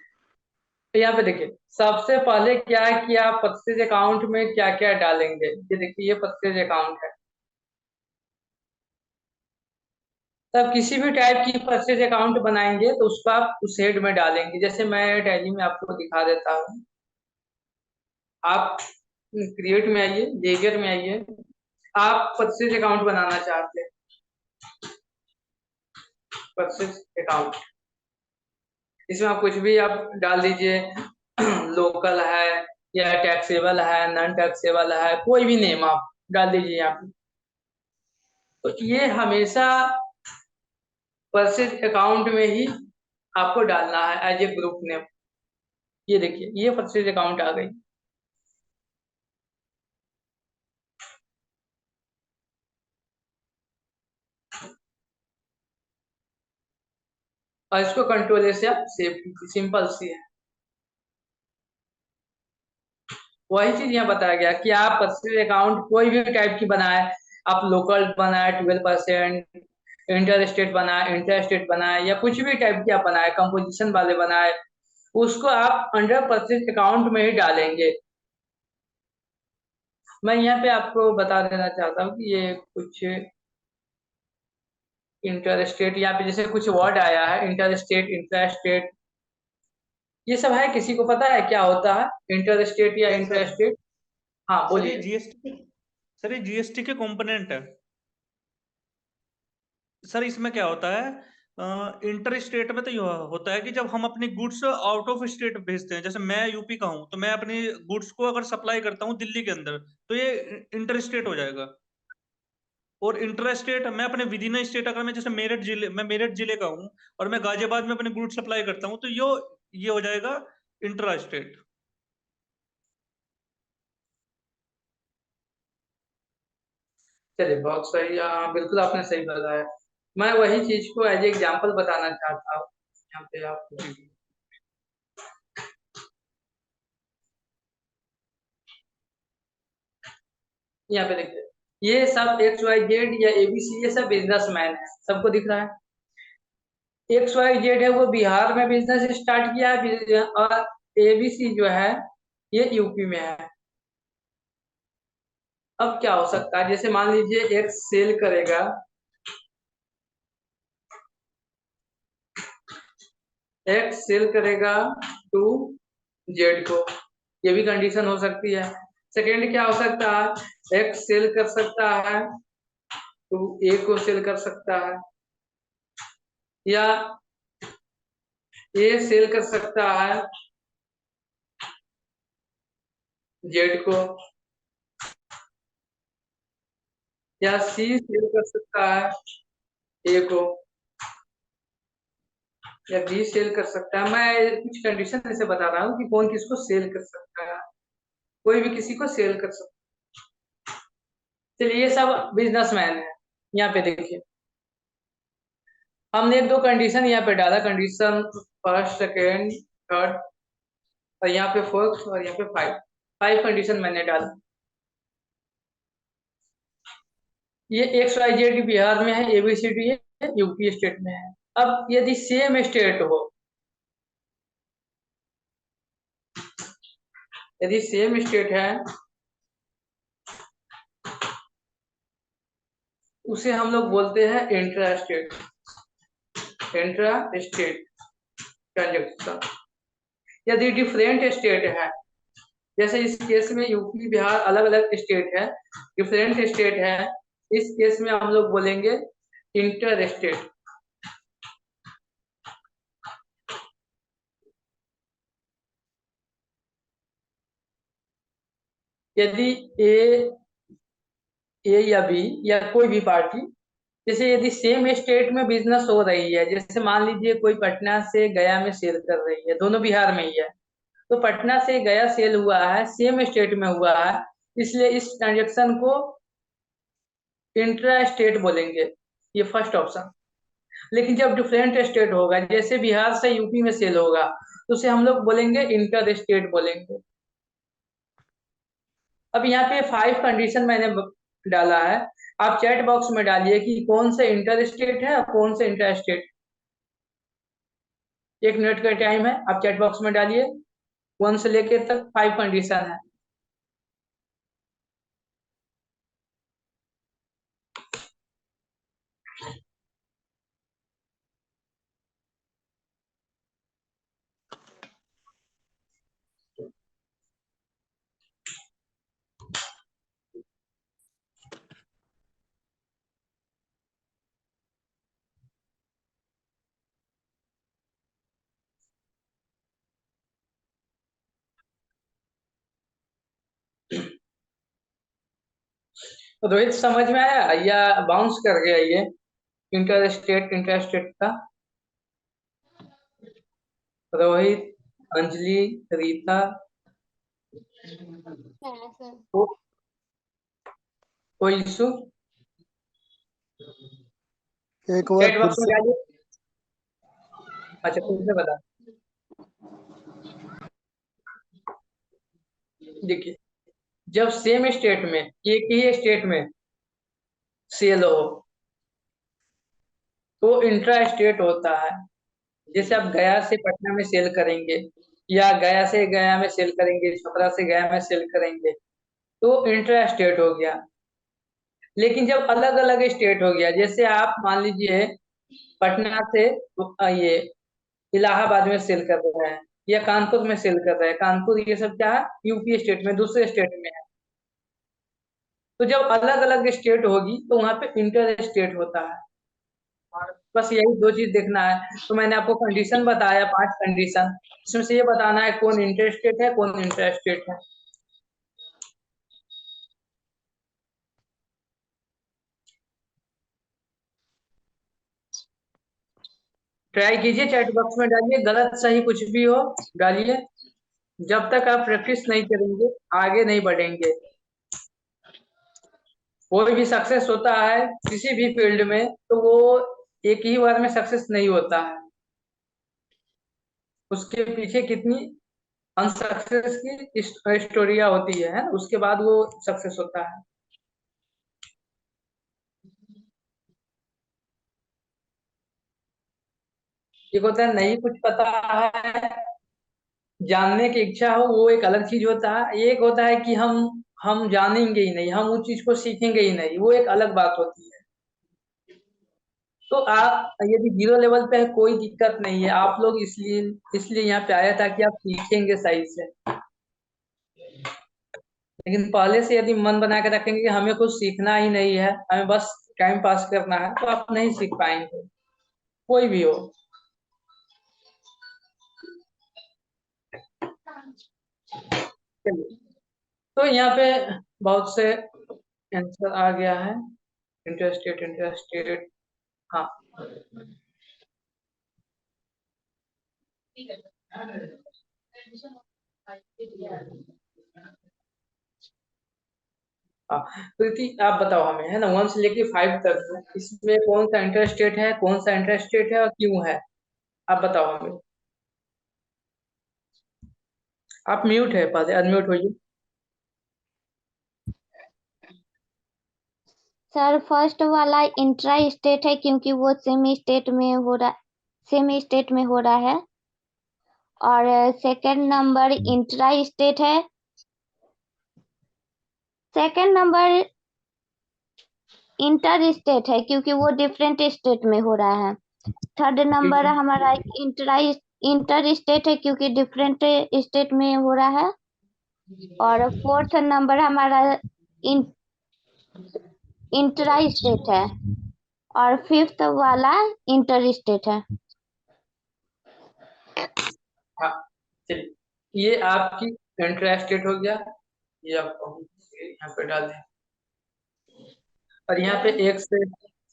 तो यहाँ पे देखिए, सबसे पहले क्या है कि आप परचेज अकाउंट में क्या क्या डालेंगे। ये देखिए, ये परचेज अकाउंट है। तब किसी भी टाइप की परचेज अकाउंट बनाएंगे तो उसको आप उस हेड में डालेंगे। जैसे मैं टैली में आपको दिखा देता हूँ। आप क्रिएट में आइए, लेजर में आइए, आप परचेज अकाउंट बनाना चाहते हैं, परचेज अकाउंट, इसमें आप कुछ भी आप डाल दीजिए, लोकल है या टैक्सेबल है, नॉन टैक्सेबल है, कोई भी नेम आप डाल दीजिए यहाँ पे। तो ये हमेशा परचेज अकाउंट में ही आपको डालना है एज ए ग्रुप नेम। ये देखिए, ये परचेज अकाउंट आ गई। और इसको कंट्रोल से आप सेव कीजिए, सिंपल सी है। वही चीज यहाँ बताया गया कि आप परचेज अकाउंट कोई भी टाइप की बनाए, आप लोकल बनाए 12%, इंटर स्टेट बनाए, इंटर स्टेट बनाए, या कुछ भी टाइप की आप बनाए, कंपोजिशन वाले बनाए, उसको आप अंडर परचेज अकाउंट में ही डालेंगे। मैं यहाँ पे आपको बता देना चाहता हूँ कि ये कुछ इंटर स्टेट, यहाँ पे जैसे कुछ वर्ड आया है, इंटर स्टेट, इंटर स्टेट, ये सब है, किसी को पता है क्या होता है इंटर स्टेट या इंटर स्टेट? हाँ सर ये बोलिए। जीएसटी, सर ये जीएसटी के कंपोनेंट है। सर इसमें क्या होता है, इंटर स्टेट में तो ये होता है कि जब हम अपनी गुड्स आउट ऑफ स्टेट भेजते हैं, जैसे मैं यूपी का हूं तो मैं अपनी गुड्स को अगर सप्लाई करता हूं दिल्ली के अंदर, तो ये इंटर स्टेट हो जाएगा। और इंटर स्टेट मैं अपने विद इन स्टेट, अगर मैं जैसे मेरठ जिले का हूं और मैं गाजियाबाद में अपने गुड्स सप्लाई करता हूं, तो ये हो जाएगा इंट्रा स्टेट। चलिए बहुत सही, हाँ बिल्कुल आपने सही बताया। मैं वही चीज को एज एग्जांपल बताना चाहता हूँ यहाँ पे आपको। जी यहाँ पे देखिए, ये सब एक्स वाई जेड या एबीसी, ये सब बिजनेसमैन है, सबको दिख रहा है। एक्स वाई जेड है वो बिहार में बिजनेस स्टार्ट किया है, और एबीसी जो है ये यूपी में है। अब क्या हो सकता है, जैसे मान लीजिए एक्स सेल करेगा, एक्स सेल करेगा टू जेड को, ये भी कंडीशन हो सकती है। सेकेंड क्या हो सकता है, एक्स सेल कर सकता है टू ए को सेल कर सकता है, या ए सेल कर सकता है जेड को, या सी सेल कर सकता है ए को। या डी सेल कर सकता है। मैं कुछ कंडीशन ऐसे बता रहा हूँ कि कौन किसको सेल कर सकता है, कोई भी किसी को सेल कर सकता है। चलिए ये सब बिजनेसमैन है। यहाँ पे देखिए हमने एक दो कंडीशन यहाँ पे डाला, कंडीशन फर्स्ट सेकेंड थर्ड, और यहाँ पे फोर्थ और यहाँ पे फाइव कंडीशन मैंने डाला। ये XYZ बिहार में है, ABCD है, यूपी स्टेट में है। अब यदि सेम स्टेट हो, यदि सेम स्टेट है उसे हम लोग बोलते हैं इंट्रा स्टेट ट्रांजेक्शन। यदि डिफरेंट स्टेट है, जैसे इस केस में यूपी बिहार अलग अलग स्टेट है, डिफरेंट स्टेट है, इस केस में हम लोग बोलेंगे इंटर स्टेट। यदि ए या बी या कोई भी पार्टी, जैसे यदि सेम स्टेट में बिजनेस हो रही है, जैसे मान लीजिए कोई पटना से गया में सेल कर रही है, दोनों बिहार में ही है, तो पटना से गया सेल हुआ है, सेम स्टेट में हुआ है, इसलिए इस ट्रांजेक्शन को इंट्रा स्टेट बोलेंगे, ये फर्स्ट ऑप्शन। लेकिन जब डिफरेंट स्टेट होगा, जैसे बिहार से यूपी में सेल होगा, तो उसे हम लोग बोलेंगे इंटर स्टेट बोलेंगे। अब यहाँ पे 5 कंडीशन मैंने डाला है, आप चैट बॉक्स में डालिए कि कौन से इंटर स्टेट है और कौन से इंटर स्टेट। 1 मिनट का टाइम है, आप चैट बॉक्स में डालिए 1 से लेके तक 5 कंडीशन है। रोहित समझ में आया या बाउंस कर गया ये इंटर स्टेट का? रोहित, अंजलि, रीता, है सर। कोई इशू? एक बार चैट फिर बॉक्स में से डालिए। अच्छा फिर से बता, देखिए जब सेम स्टेट में, एक ही स्टेट में सेल हो तो इंट्रा स्टेट होता है। जैसे आप गया से पटना में सेल करेंगे, या गया से गया में सेल करेंगे, छपरा से गया में सेल करेंगे, तो इंट्रा स्टेट हो गया। लेकिन जब अलग अलग स्टेट हो गया, जैसे आप मान लीजिए पटना से ये इलाहाबाद में सेल कर रहे हैं, या कानपुर में सेल कर रहे हैं, कानपुर ये सब क्या है, यूपी स्टेट में, दूसरे स्टेट में है। तो जब अलग अलग स्टेट होगी तो वहां पे इंटर स्टेट होता है। और बस यही 2 चीज देखना है। तो मैंने आपको कंडीशन बताया, 5 कंडीशन, इसमें से ये बताना है कौन इंटर स्टेट है, कौन इंटर स्टेट है। ट्राई कीजिए, चैट बॉक्स में डालिए, गलत सही कुछ भी हो डालिए। जब तक आप प्रैक्टिस नहीं करेंगे आगे नहीं बढ़ेंगे। कोई भी सक्सेस होता है किसी भी फील्ड में, तो वो एक ही बार में सक्सेस नहीं होता है, उसके पीछे कितनी अनसक्सेस की स्टोरिया होती है ना? उसके बाद वो सक्सेस होता है। एक होता है नहीं कुछ पता है, जानने की इच्छा हो, वो एक अलग चीज होता है। एक होता है कि हम जानेंगे ही नहीं, हम उस चीज को सीखेंगे ही नहीं, वो एक अलग बात होती है। तो आप यदि 0 लेवल पे है कोई दिक्कत नहीं है, आप लोग इसलिए इसलिए यहाँ पे आया ताकि आप सीखेंगे सही से। लेकिन पहले से यदि मन बना के रखेंगे कि हमें कुछ सीखना ही नहीं है, हमें बस टाइम पास करना है, तो आप नहीं सीख पाएंगे, कोई भी हो। चलिए, तो यहाँ पे बहुत से आंसर आ गया है। इंटरस्टेट, हाँ प्रीति आप बताओ हमें, है ना, 1 से लेके 5 तक इसमें कौन सा इंटरेस्टेट है, कौन सा इंटरेस्टेट है और क्यों है, आप बताओ हमें। आप म्यूट है, पहले अनम्यूट होइए। सर फर्स्ट वाला इंट्रा स्टेट है क्योंकि वो सेमी स्टेट में हो रहा है। और सेकंड नंबर इंट्रा स्टेट है। सेकंड नंबर इंटर स्टेट है क्योंकि वो डिफरेंट स्टेट में हो रहा है। थर्ड नंबर हमारा इंटर स्टेट है क्योंकि डिफरेंट स्टेट में हो रहा है। और फोर्थ नंबर हमारा इंट्रा स्टेट है। और फिफ्थ वाला इंटर स्टेट है। हाँ चलिए, ये आपकी इंटरेस्टेड हो गया, ये आपको यहाँ पे डाल दें। और यहाँ पे एक से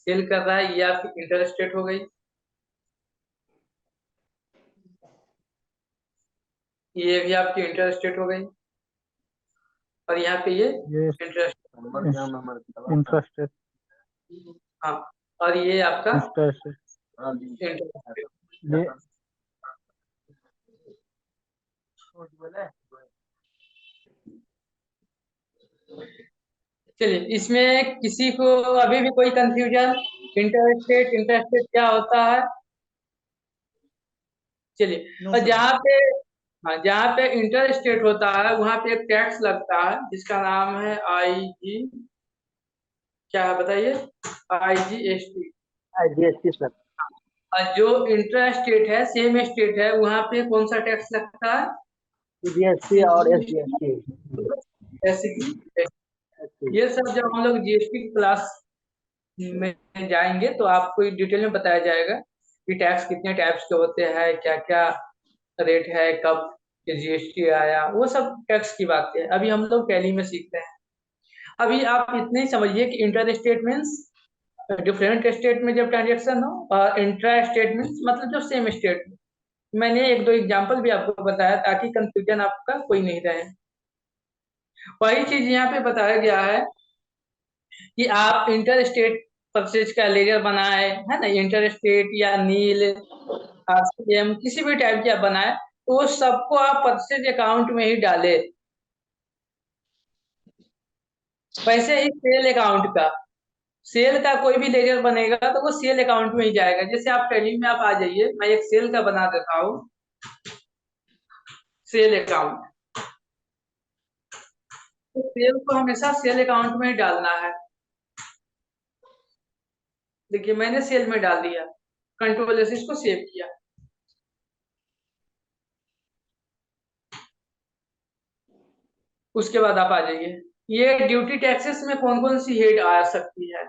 सेल कर रहा है, ये आपकी इंटरेस्टेड हो गई। ये भी आपकी इंटरेस्टेड हो गई। और यहाँ पे ये इंटरेस्ट, इंटरेस्टेड। हाँ, और ये आपका इंटरेस्टेड। इंटरेस्टेड। ये चलिए, इसमें किसी को अभी भी कोई कंफ्यूजन, इंटरेस्टेड क्या होता है? चलिए, और जहाँ पे, हाँ, जहाँ पे इंटरेस्टेड होता है वहाँ पे एक टैक्स लगता है जिसका नाम है IG, क्या है बताइए? IGST। GST sir. और जो इंटरेस्टेड है, सेम स्टेट है, वहाँ पे कौन सा टैक्स लगता है? CGST और SGST। ये सब जब हम लोग GST क्लास में जाएंगे तो आपको डिटेल में बताया जाएगा कि टैक्स कितने टाइप्स के होते हैं, क्या क्या रेट है, कब GST आया, वो सब टैक्स की बात है। अभी हम लोग टैली में सीखते हैं। अभी आप इतने ही समझिए कि inter state means different state में जब ट्रांजेक्शन हो, और इंट्रा स्टेट मीन्स मतलब जो सेम स्टेट में। मैंने एक दो एग्जांपल भी आपको बताया ताकि कंफ्यूजन आपका कोई नहीं रहे। वही चीज यहाँ पे बताया गया है कि आप इंटर स्टेट परचेज का लेजर बनाए, है ना, इंटर स्टेट या नील RCM किसी भी टाइप की आप बनाए, तो सबको आप परचेज अकाउंट में ही डाले। वैसे ही सेल का कोई भी लेजर बनेगा तो वो सेल अकाउंट में ही जाएगा। जैसे आप टैली में आप आ जाइए, मैं एक सेल का बना देता हूँ, सेल अकाउंट। तो सेल को हमेशा सेल अकाउंट में ही डालना है। देखिए, मैंने सेल में डाल दिया, कंट्रोल S को सेव किया। उसके बाद आप आ जाइए, ये ड्यूटी टैक्सेस में कौन कौन सी हेड आ सकती है?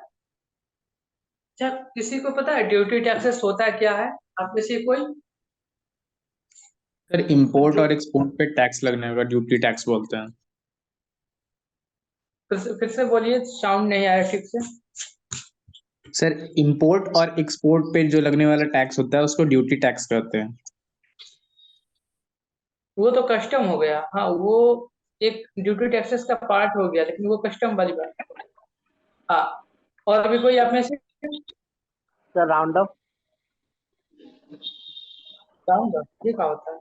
क्या किसी को पता है ड्यूटी टैक्सेस होता क्या है? आप में से कोई? सर इंपोर्ट और एक्सपोर्ट पे टैक्स लगने का ड्यूटी टैक्स बोलते हैं। फिर से बोलिए, साउंड नहीं आया ठीक से। सर इंपोर्ट और एक्सपोर्ट पे जो लगने वाला टैक्स होता है उसको ड्यूटी टैक्स कहते हैं। वो तो कस्टम हो गया, हाँ, वो एक ड्यूटी टैक्सेस का पार्ट हो गया, लेकिन वो कस्टम वाली बात है। हाँ, और अभी कोई आप में से? Sir round up. ये क्या होता है?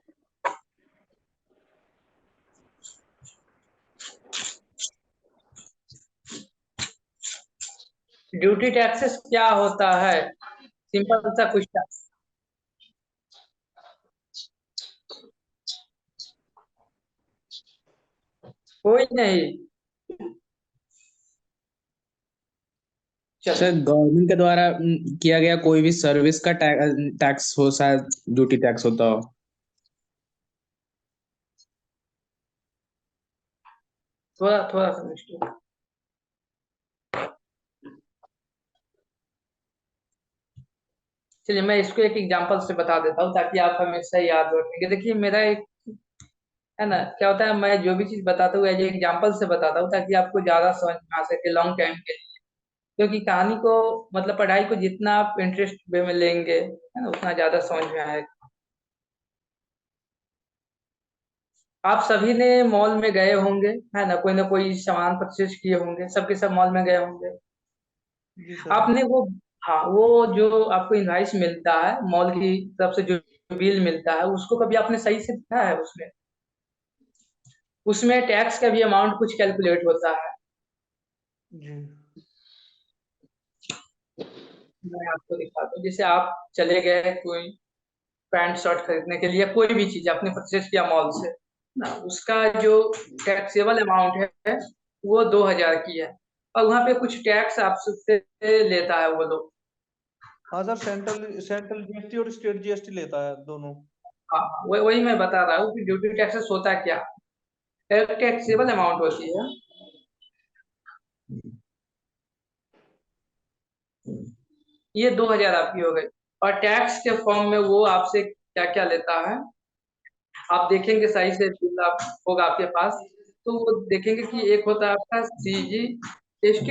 ड्यूटी टैक्सेस क्या होता है? सिंपल सा क्वेश्चन। कोई नहीं। चलो, सर गवर्नमेंट के द्वारा किया गया कोई भी सर्विस का टैक्स हो, शायद ड्यूटी टैक्स होता हो। थोड़ा थोड़ा सा मिस्टेक। चलिए, मैं इसको एक एग्जांपल से बता देता हूँ ताकि आप हमेशा याद रखेंगे। देखिए, मेरा एक, है ना, क्या होता है, मैं जो भी चीज बताता हूँ एज एग्जांपल से बताता हूँ ताकि आपको ज्यादा समझ में आ सके लॉन्ग टाइम के लिए। क्योंकि कहानी को, मतलब पढ़ाई को जितना आप इंटरेस्ट वे में लेंगे, है ना, उतना ज्यादा समझ में आएगा। आप सभी ने मॉल में गए होंगे, है ना कोई सामान परचेज किए होंगे, सबके सब मॉल में गए होंगे। जी सर। आपने वो, हाँ, वो जो आपको इनवाइस मिलता है मॉल की तरफ से, जो बिल मिलता है, उसको कभी आपने सही से देखा है? उसमें उसमें टैक्स का भी अमाउंट कुछ कैलकुलेट होता है। जी मैं आपको दिखाता हूँ। जैसे आप चले गए कोई पैंट शर्ट खरीदने के लिए, कोई भी चीज आपने परचेज किया मॉल से ना, उसका जो टैक्सेबल अमाउंट है वो 2000 की है, और वहाँ पे कुछ टैक्स आपसे लेता है वो लोग। हाँ सर, सेंट्रल जीएसटी और स्टेट जीएसटी लेता है दोनों। हाँ, वही मैं बता रहा हूँ कि ड्यूटी टैक्सेस होता क्या, एक टैक्सेबल अमाउंट होती है। ये 2000 आपकी हो गई, और टैक्स के फॉर्म में वो आपसे क्या क्या लेता है आप देखेंगे सही से, बिल आप होगा आपके पास, तो वो देखेंगे कि एक होता है आपका CGST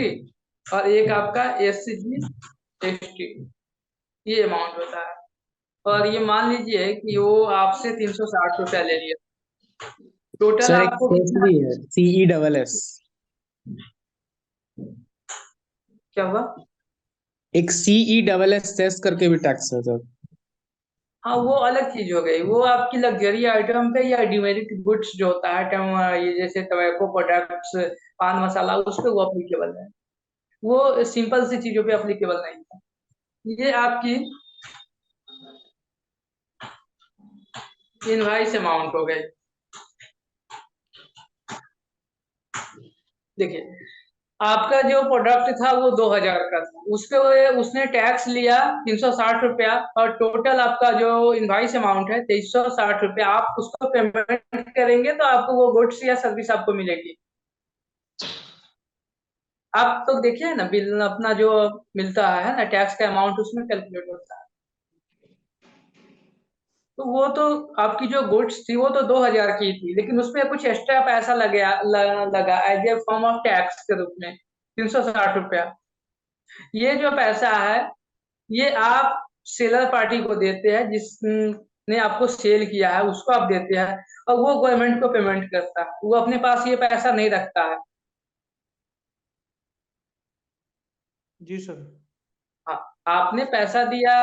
और एक आपका SGST, ये अमाउंट होता है। और ये मान लीजिए कि वो आपसे 360 रुपया ले लिया, टोटल सर एक आपको सेस कितना, भी है, CESS। क्या हुआ? एक CESS सेस करके भी टैक्स है सर। हाँ, वो अलग चीज हो गई, वो आपकी लग्जरी आइटम पे या डिमेरिट गुड्स जो होता है, ये जैसे टबैको प्रोडक्ट्स, पान मसाला, उस पे वो अप्लीकेबल है। वो सिंपल सी चीजों पे अप्लीकेबल नहीं है। ये आपकी इनवाइस अमाउंट हो गई। देखिए, आपका जो प्रोडक्ट था वो 2000 का था, उसके उसने टैक्स लिया 360 रुपया, और टोटल आपका जो इनवाइस अमाउंट है 2360 रुपया, आप उसको पेमेंट करेंगे तो आपको वो गुड्स या सर्विस आपको मिलेगी। आप तो देखिए ना बिल अपना जो मिलता है ना, टैक्स का अमाउंट उसमें कैलकुलेट होता है। तो वो तो आपकी जो गुड्स थी वो तो 2000 की थी, लेकिन उसमें कुछ एक्स्ट्रा पैसा लगा as a form of tax के रूप में 360 रुपया। ये जो पैसा है ये आप सेलर पार्टी को देते हैं, जिसने आपको सेल किया है उसको आप देते हैं, और वो गवर्नमेंट को पेमेंट करता है, वो अपने पास ये पैसा नहीं रखता है। जी सर। हाँ, आपने पैसा दिया,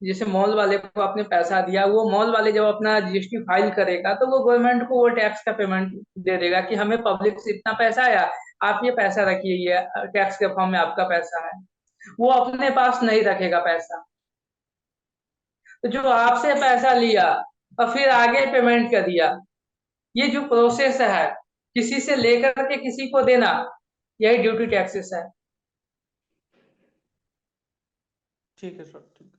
जैसे मॉल वाले को आपने पैसा दिया, वो मॉल वाले जब अपना GST फाइल करेगा तो वो गवर्नमेंट को वो टैक्स का पेमेंट दे देगा कि हमें पब्लिक से इतना पैसा आया, आप ये पैसा रखिए, ये टैक्स के फॉर्म में आपका पैसा है। वो अपने पास नहीं रखेगा पैसा, तो जो आपसे पैसा लिया और फिर आगे पेमेंट कर दिया, ये जो प्रोसेस है किसी से लेकर के किसी को देना, यही ड्यूटी टैक्सेस है। ठीक है सर, ठीक है।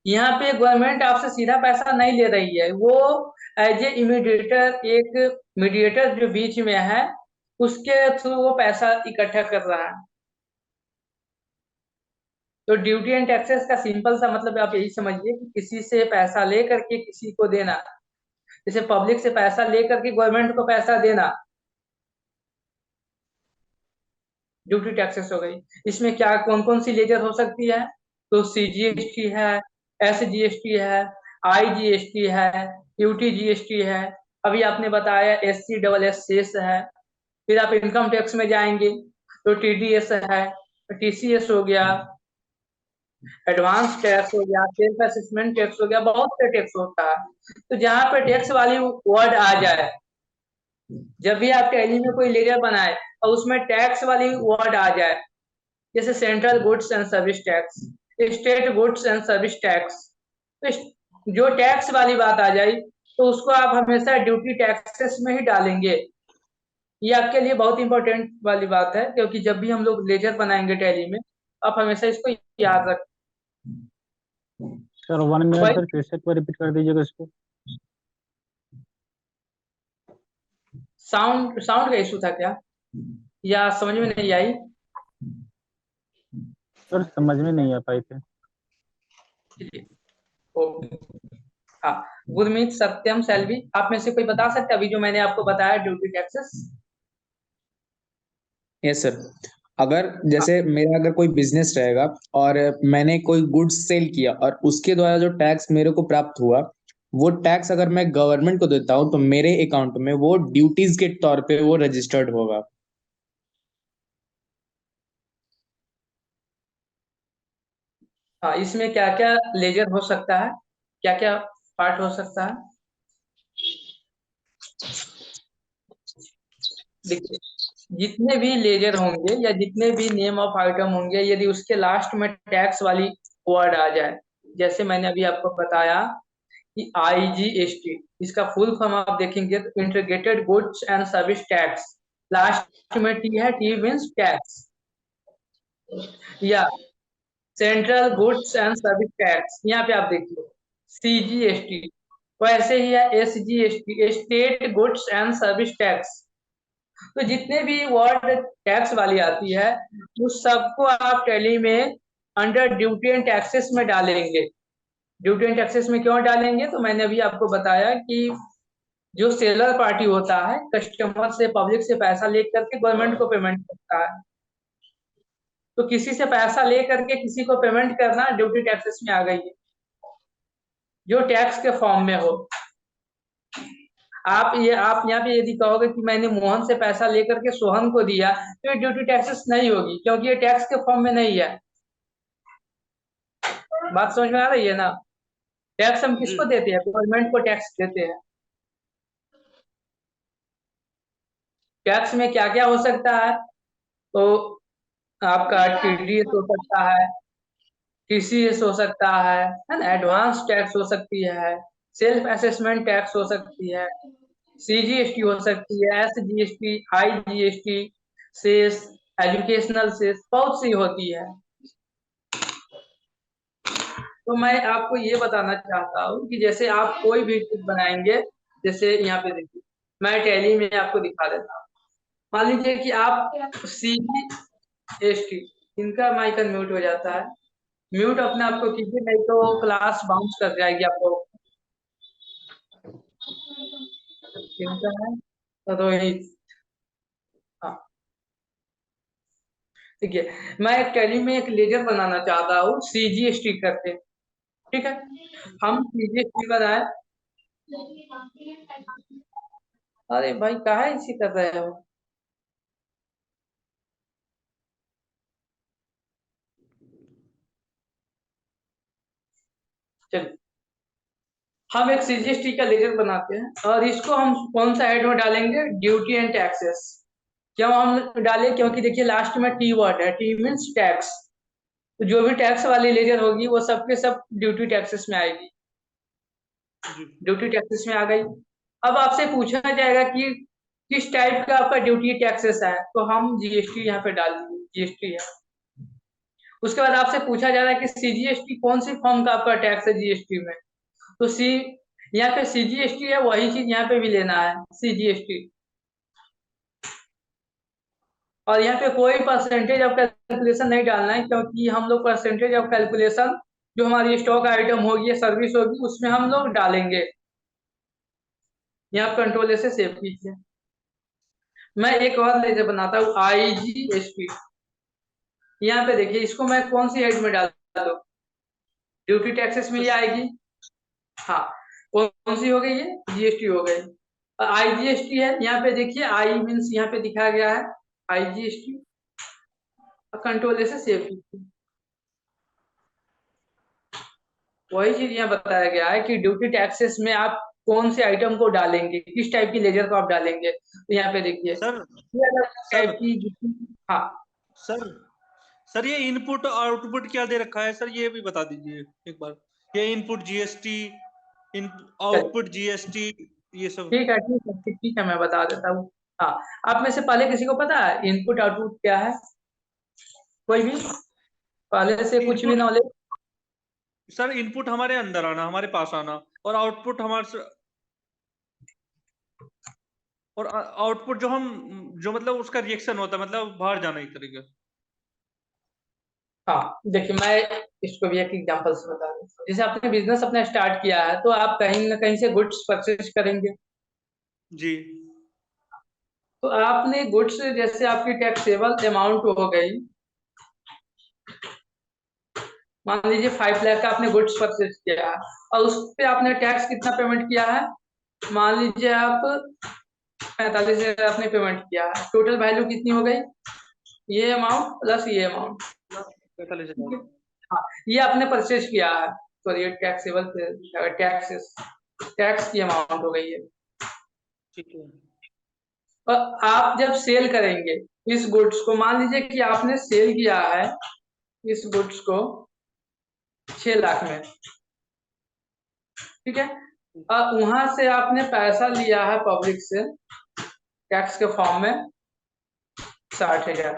यहाँ पे गवर्नमेंट आपसे सीधा पैसा नहीं ले रही है, वो एज ए इमीडिएटर, एक मीडिएटर जो बीच में है, उसके थ्रू वो पैसा इकट्ठा कर रहा है। तो ड्यूटी एंड टैक्सेस का सिंपल सा मतलब आप यही समझिए कि किसी से पैसा ले करके किसी को देना, जैसे पब्लिक से पैसा ले करके गवर्नमेंट को पैसा देना, ड्यूटी टैक्सेस हो गई। इसमें क्या कौन कौन सी लेजर हो सकती है? तो CGST है, SGST है, IGST है, UTGST है, अभी आपने बताया SCSS सेस है। फिर आप इनकम टैक्स में जाएंगे तो TDS है, TCS हो गया, एडवांस टैक्स हो गया, सेल्फ असेसमेंट टैक्स हो गया, बहुत से टैक्स होता है। तो जहाँ पे टैक्स वाली वर्ड आ जाए, जब भी आप टैली में कोई लेजर बनाए और उसमें टैक्स वाली वर्ड आ जाए, जैसे central goods and service tax, state goods and service tax, तो जो टैक्स वाली बात आ जाए तो उसको आप हमेशा ड्यूटी टैक्सेस में ही डालेंगे। ये आपके लिए बहुत इंपॉर्टेंट वाली बात है, क्योंकि जब भी हम लोग लेजर बनाएंगे टैली में, आप हमेशा इसको याद रखें। सर 1 मिनट सर, फिर से एक बार रिपीट कर दीजिएगा इसको। साउंड का इशू था क्या, या समझ में नहीं आई? सर समझ में नहीं आ पाई थे। ओके, हाँ, गुरमीत, सत्यम, सेल्वी, आप में से कोई बता सकते हैं अभी जो मैंने आपको बताया ड्यूटी टैक्सेस? Yes sir. अगर जैसे मेरा अगर कोई बिजनेस रहेगा और मैंने कोई गुड्स सेल किया और उसके द्वारा जो टैक्स मेरे को प्राप्त हुआ वो टैक्स अगर मैं गवर्नमेंट को देता हूँ तो मेरे अकाउंट में वो ड्यूटीज के तौर पे वो रजिस्टर्ड होगा। हाँ, इसमें क्या क्या लेजर हो सकता है, क्या क्या पार्ट हो सकता है? देखिए, जितने भी लेजर होंगे या जितने भी नेम ऑफ आइटम होंगे, यदि उसके लास्ट में टैक्स वाली वर्ड आ जाए, जैसे मैंने अभी आपको बताया कि IGST, इसका फुल फॉर्म आप देखेंगे तो integrated goods and service tax, last में टी है, टी मीन्स टैक्स, या central goods and service tax, यहाँ पे आप देखिए CGST, वैसे ही है SGST, state goods and service tax. तो जितने भी वर्ड टैक्स वाली आती है उस सबको आप टैली में अंडर ड्यूटी एंड टैक्सेस में डालेंगे। ड्यूटी एंड टैक्सेस में क्यों डालेंगे, तो मैंने अभी आपको बताया कि जो सेलर पार्टी होता है कस्टमर से, पब्लिक से पैसा लेकर के गवर्नमेंट को पेमेंट करता है, तो किसी से पैसा लेकर के किसी को पेमेंट करना ड्यूटी टैक्सेस में आ गई है, जो टैक्स के फॉर्म में हो। आप यहाँ पे यदि कहोगे कि मैंने मोहन से पैसा लेकर के सोहन को दिया, तो ये ड्यूटी टैक्सेस नहीं होगी, क्योंकि ये टैक्स के फॉर्म में नहीं है। बात समझ में आ रही है ना? टैक्स हम किसको देते हैं? गवर्नमेंट को टैक्स देते हैं। टैक्स में क्या क्या हो सकता है, तो आपका TDS हो सकता है, TCS हो सकता है ना, एडवांस टैक्स हो सकती है, सेल्फ असेसमेंट टैक्स हो सकती है, CGST हो सकती है, SGST, IGST, cess, educational cess, बहुत सी होती है। तो मैं आपको ये बताना चाहता हूँ कि जैसे आप कोई भी चीज बनाएंगे, जैसे यहाँ पे देखिए मैं टैली में आपको दिखा देता हूँ। मान लीजिए कि आप CGST, इनका माइक म्यूट हो जाता है, म्यूट अपने आप को कीजिए, नहीं तो क्लास बाउंस कर जाएगी आपको। इनका है रोहित। हाँ, ठीक है, मैं एक टैली में एक लेजर बनाना चाहता हूँ CGST करके, ठीक है। हम CGST बनाए। अरे भाई कहा इसी कर रहे हो? चलिए, हम एक CGST का लेजर बनाते हैं और इसको हम कौन सा हेड में डालेंगे? Duty and taxes. क्यों हम डाले? क्योंकि देखिए लास्ट में T वर्ड है, T मीन्स टैक्स, तो जो भी टैक्स वाली लेजर होगी वो सबके सब ड्यूटी टैक्सेस में आएगी। ड्यूटी टैक्सेस में आ गई। अब आपसे पूछा जाएगा कि किस टाइप का आपका ड्यूटी टैक्सेस है, तो हम GST यहाँ पे डाल देंगे, GST है। उसके बाद आपसे पूछा जा रहा है कि CGST कौन सी फॉर्म का आपका टैक्स है GST में, तो यहाँ पे CGST है, वही चीज यहाँ पे भी लेना है, CGST। और यहाँ पे कोई परसेंटेज ऑफ कैलकुलेशन नहीं डालना है, क्योंकि हम लोग परसेंटेज ऑफ कैलकुलेशन जो हमारी स्टॉक आइटम होगी या सर्विस होगी उसमें हम लोग डालेंगे। यहाँ कंट्रोल से सेव कीजिए। मैं एक और लेजर बनाता हूँ IGST। यहाँ पे देखिए, इसको मैं कौन सी हेड में डालता हूँ? ड्यूटी टैक्सेस में ही आएगी। हाँ, कौन सी हो गई? ये GST हो गई। IGST है, यहाँ पे देखिए आई मीन्स यहाँ पे दिखाया गया है IGST, कंट्रोल से सेव कीजिए। वही चीज यहाँ बताया गया है कि ड्यूटी टैक्सेस में आप कौन से आइटम को डालेंगे, किस टाइप की लेजर को आप डालेंगे। तो यहाँ पे देखिए सर टाइप की। हाँ सर, ये इनपुट आउटपुट क्या दे रखा है सर, ये भी बता दीजिए एक बार। ये इनपुट GST, आउटपुट GST, ये सब। ठीक है, ठीक है, मैं बता देता हूँ। हाँ, आप में से पहले किसी को पता है इनपुट आउटपुट क्या है? कोई भी पहले से कुछ भी इनपुट नॉलेज? सर, इनपुट हमारे अंदर आना, हमारे पास आना, और आउटपुट और आउटपुट जो मतलब उसका रिएक्शन होता है, मतलब बाहर जाना एक तरीके। हाँ, देखिए मैं इसको भी एक एग्जांपल से बता दूं। जैसे आपने बिजनेस अपना स्टार्ट किया है, तो आप कहीं ना कहीं से गुड्स परचेज करेंगे जी। तो आपने गुड्स, जैसे आपकी टैक्सेबल अमाउंट हो गई, मान लीजिए 5 लाख का आपने गुड्स परचेज किया है और उस पे आपने टैक्स कितना पेमेंट किया है, मान लीजिए आप 45,000 आपने पेमेंट किया है, टोटल वैल्यू कितनी हो गई, ये अमाउंट प्लस ये अमाउंट, 45,000। हाँ ये आपने परचेज किया है, सॉरी टैक्सेबल टैक्सेस टैक्स की अमाउंट हो गई है। ठीक है। और आप जब सेल करेंगे इस गुड्स को, मान लीजिए कि आपने सेल किया है इस गुड्स को 6 लाख में, ठीक है, और वहां से आपने पैसा लिया है पब्लिक से टैक्स के फॉर्म में 60,000,